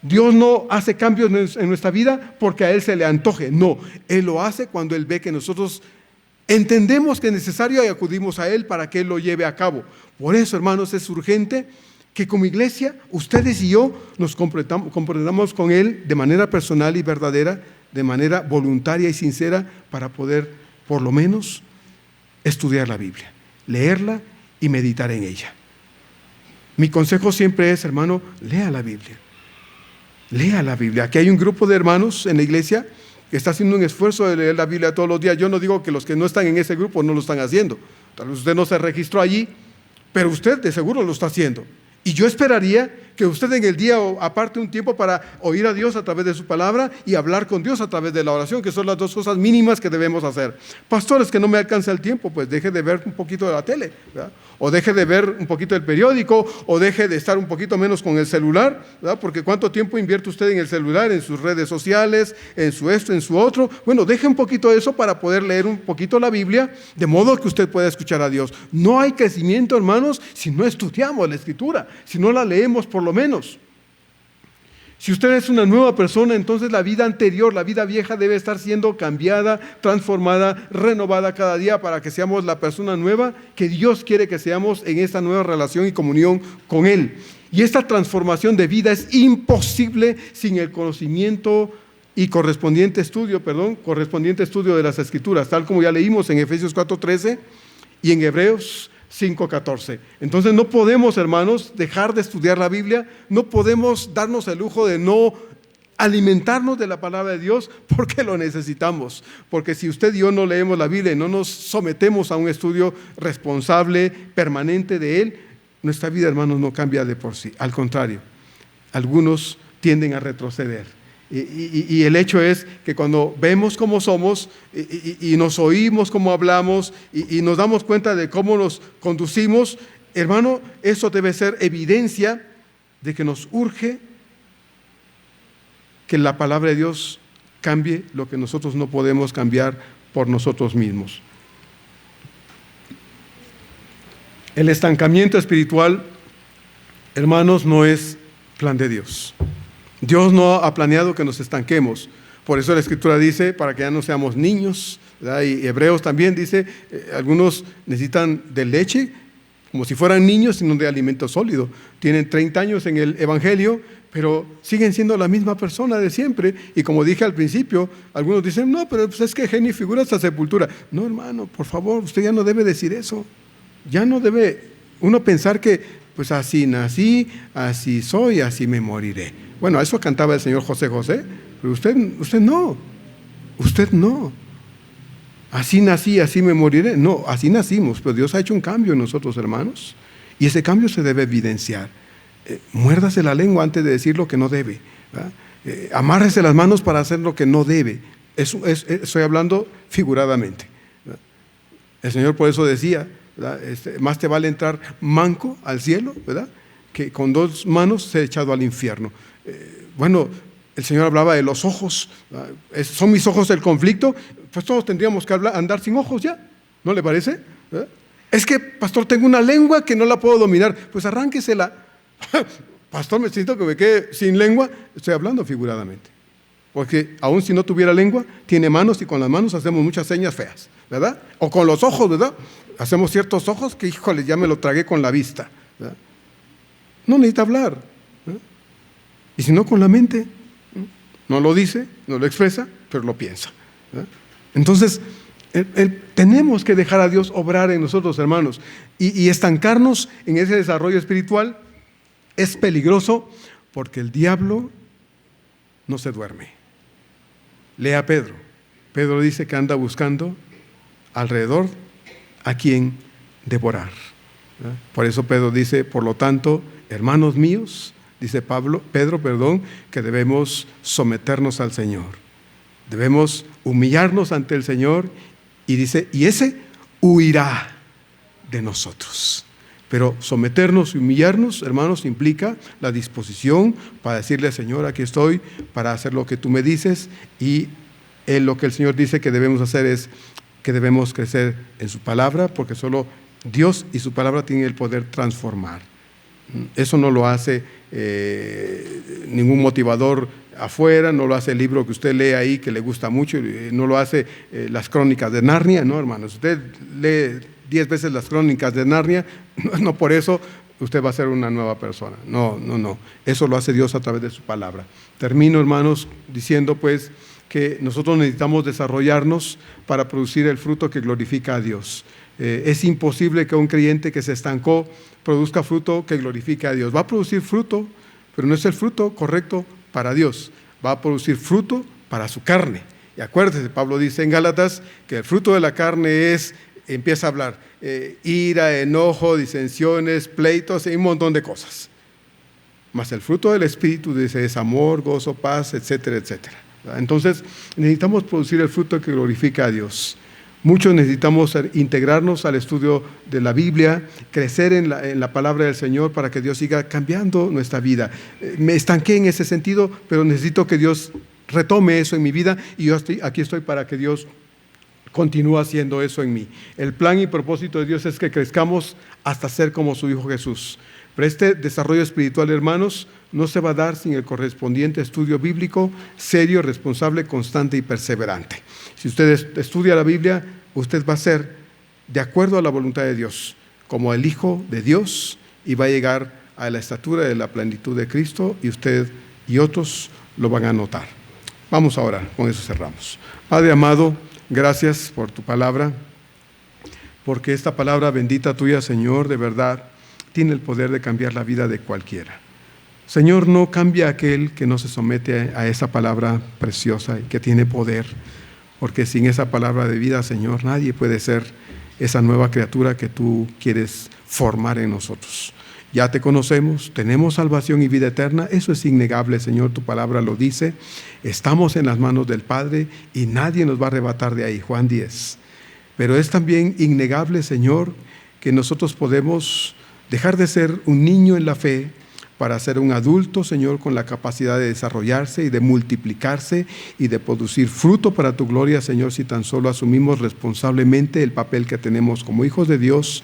Dios no hace cambios en nuestra vida porque a Él se le antoje. No, Él lo hace cuando Él ve que nosotros entendemos que es necesario y acudimos a Él para que Él lo lleve a cabo. Por eso, hermanos, es urgente que como iglesia, ustedes y yo nos comprometamos con Él de manera personal y verdadera, de manera voluntaria y sincera, para poder, por lo menos, estudiar la Biblia, leerla y meditar en ella. Mi consejo siempre es, hermano, lea la Biblia. Lea la Biblia. Aquí hay un grupo de hermanos en la iglesia que está haciendo un esfuerzo de leer la Biblia todos los días. Yo no digo que los que no están en ese grupo no lo están haciendo. Tal vez usted no se registró allí, pero usted de seguro lo está haciendo. Y yo esperaría que usted en el día aparte un tiempo para oír a Dios a través de su palabra y hablar con Dios a través de la oración, que son las dos cosas mínimas que debemos hacer. Pastores, que no me alcanza el tiempo, pues deje de ver un poquito de la tele, ¿verdad? O deje de ver un poquito el periódico, o deje de estar un poquito menos con el celular, ¿verdad? Porque ¿cuánto tiempo invierte usted en el celular, en sus redes sociales, en su esto, en su otro? Bueno, deje un poquito de eso para poder leer un poquito la Biblia, de modo que usted pueda escuchar a Dios. No hay crecimiento, hermanos, si no estudiamos la Escritura, si no la leemos por lo menos. Si usted es una nueva persona, entonces la vida anterior, la vida vieja, debe estar siendo cambiada, transformada, renovada cada día para que seamos la persona nueva que Dios quiere que seamos en esta nueva relación y comunión con Él. Y esta transformación de vida es imposible sin el conocimiento y correspondiente estudio de las Escrituras, tal como ya leímos en Efesios 4:13 y en Hebreos 5:14. Entonces no podemos, hermanos, dejar de estudiar la Biblia, no podemos darnos el lujo de no alimentarnos de la palabra de Dios porque lo necesitamos. Porque si usted y yo no leemos la Biblia y no nos sometemos a un estudio responsable, permanente de Él, nuestra vida, hermanos, no cambia de por sí. Al contrario, algunos tienden a retroceder. Y el hecho es que cuando vemos cómo somos y nos oímos cómo hablamos y nos damos cuenta de cómo nos conducimos, hermano, eso debe ser evidencia de que nos urge que la palabra de Dios cambie lo que nosotros no podemos cambiar por nosotros mismos. El estancamiento espiritual, hermanos, no es plan de Dios. Dios no ha planeado que nos estanquemos. Por eso la Escritura dice, para que ya no seamos niños, ¿verdad? Y Hebreos también dice, algunos necesitan de leche como si fueran niños y no de alimento sólido. Tienen 30 años en el Evangelio, pero siguen siendo la misma persona de siempre. Y como dije al principio, algunos dicen, no, pero pues es que genio figura hasta sepultura. No, hermano, por favor, usted ya no debe decir eso. Ya no debe uno pensar que, pues así nací, así soy, así me moriré. Bueno, eso cantaba el señor José José, pero usted no. Usted no. Así nací, así me moriré. No, así nacimos, pero Dios ha hecho un cambio en nosotros, hermanos. Y ese cambio se debe evidenciar. Muérdase la lengua antes de decir lo que no debe. Amárrese las manos para hacer lo que no debe. Estoy hablando figuradamente. ¿Verdad? El Señor por eso decía, más te vale entrar manco al cielo, ¿verdad?, que con 2 manos ser echado al infierno. Bueno, el Señor hablaba de los ojos. ¿Son mis ojos el conflicto? Pues todos tendríamos que andar sin ojos ya, ¿no le parece? ¿Verdad? Es que, pastor, tengo una lengua que no la puedo dominar. Pues arránquesela. Pastor, me siento que me quede sin lengua. Estoy hablando figuradamente. Porque aún si no tuviera lengua, tiene manos y con las manos hacemos muchas señas feas, ¿verdad? O con los ojos, ¿verdad? Hacemos ciertos ojos que, híjole, ya me lo tragué con la vista, ¿verdad? No necesita hablar, ¿verdad? Y si no, con la mente. No lo dice, no lo expresa, pero lo piensa, ¿verdad? Entonces, tenemos que dejar a Dios obrar en nosotros, hermanos, y estancarnos en ese desarrollo espiritual. Es peligroso porque el diablo no se duerme. Lea Pedro. Pedro dice que anda buscando alrededor a quien devorar. Por eso Pedro dice, por lo tanto, hermanos míos, dice Pedro, que debemos someternos al Señor. Debemos humillarnos ante el Señor y dice, y ese huirá de nosotros. Pero someternos y humillarnos, hermanos, implica la disposición para decirle al Señor, aquí estoy, para hacer lo que tú me dices. Y lo que el Señor dice que debemos hacer es que debemos crecer en su palabra, porque solo Dios y su palabra tienen el poder transformar. Eso no lo hace ningún motivador afuera, no lo hace el libro que usted lee ahí, que le gusta mucho, no lo hace las crónicas de Narnia, no, hermanos. Usted lee 10 veces las crónicas de Narnia, no por eso usted va a ser una nueva persona. No. Eso lo hace Dios a través de su palabra. Termino, hermanos, diciendo pues que nosotros necesitamos desarrollarnos para producir el fruto que glorifica a Dios. Es imposible que un creyente que se estancó produzca fruto que glorifique a Dios. Va a producir fruto, pero no es el fruto correcto para Dios. Va a producir fruto para su carne. Y acuérdese, Pablo dice en Gálatas que el fruto de la carne empieza a hablar ira, enojo, disensiones, pleitos y un montón de cosas. Mas el fruto del Espíritu dice es amor, gozo, paz, etcétera, etcétera. Entonces necesitamos producir el fruto que glorifica a Dios. Muchos necesitamos integrarnos al estudio de la Biblia, crecer en la palabra del Señor para que Dios siga cambiando nuestra vida. Me estanqué en ese sentido, pero necesito que Dios retome eso en mi vida y yo aquí estoy para que Dios continúe haciendo eso en mí. El plan y propósito de Dios es que crezcamos hasta ser como su Hijo Jesús. Pero este desarrollo espiritual, hermanos, no se va a dar sin el correspondiente estudio bíblico, serio, responsable, constante y perseverante. Si usted estudia la Biblia, usted va a ser de acuerdo a la voluntad de Dios, como el Hijo de Dios, y va a llegar a la estatura de la plenitud de Cristo, y usted y otros lo van a notar. Vamos a orar, con eso cerramos. Padre amado, gracias por tu palabra, porque esta palabra bendita tuya, Señor, de verdad, tiene el poder de cambiar la vida de cualquiera. Señor, no cambia aquel que no se somete a esa palabra preciosa y que tiene poder, porque sin esa palabra de vida, Señor, nadie puede ser esa nueva criatura que tú quieres formar en nosotros. Ya te conocemos, tenemos salvación y vida eterna, eso es innegable, Señor, tu palabra lo dice. Estamos en las manos del Padre y nadie nos va a arrebatar de ahí, Juan 10. Pero es también innegable, Señor, que nosotros podemos dejar de ser un niño en la fe para ser un adulto, Señor, con la capacidad de desarrollarse y de multiplicarse y de producir fruto para tu gloria, Señor, si tan solo asumimos responsablemente el papel que tenemos como hijos de Dios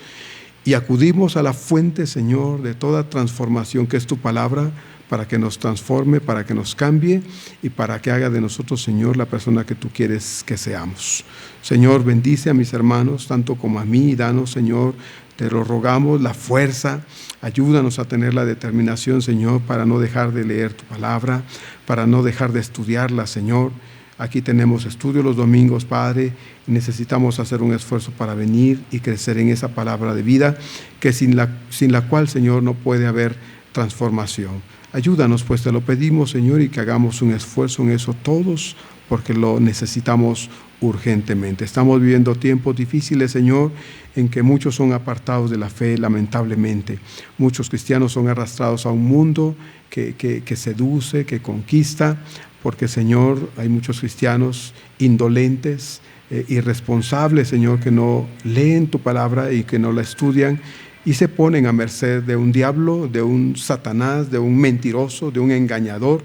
y acudimos a la fuente, Señor, de toda transformación que es tu palabra, para que nos transforme, para que nos cambie y para que haga de nosotros, Señor, la persona que tú quieres que seamos. Señor, bendice a mis hermanos, tanto como a mí, y danos, Señor, Te lo rogamos, la fuerza. Ayúdanos a tener la determinación, Señor, para no dejar de leer tu palabra, para no dejar de estudiarla, Señor. Aquí tenemos estudio los domingos, Padre, y necesitamos hacer un esfuerzo para venir y crecer en esa palabra de vida, que sin la cual, Señor, no puede haber transformación. Ayúdanos, pues te lo pedimos, Señor, y que hagamos un esfuerzo en eso todos, porque lo necesitamos urgentemente. Estamos viviendo tiempos difíciles, Señor, en que muchos son apartados de la fe, lamentablemente. Muchos cristianos son arrastrados a un mundo que seduce, que conquista, porque, Señor, hay muchos cristianos indolentes, irresponsables, Señor, que no leen tu palabra y que no la estudian y se ponen a merced de un diablo, de un Satanás, de un mentiroso, de un engañador,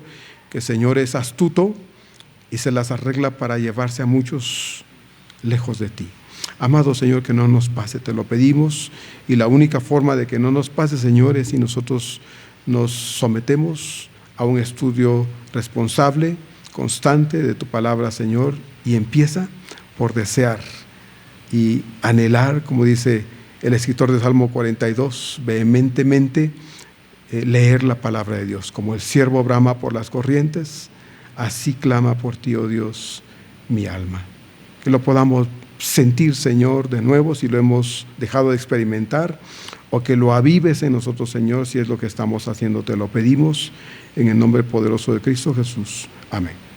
que, Señor, es astuto y se las arregla para llevarse a muchos lejos de ti. Amado Señor, que no nos pase, te lo pedimos, y la única forma de que no nos pase, Señor, es si nosotros nos sometemos a un estudio responsable, constante de tu palabra, Señor, y empieza por desear y anhelar, como dice el escritor de Salmo 42, vehementemente leer la palabra de Dios. Como el ciervo brama por las corrientes, así clama por ti, oh Dios, mi alma. Que lo podamos sentir, Señor, de nuevo si lo hemos dejado de experimentar, o que lo avives en nosotros, Señor, si es lo que estamos haciendo. Te lo pedimos en el nombre poderoso de Cristo Jesús. Amén.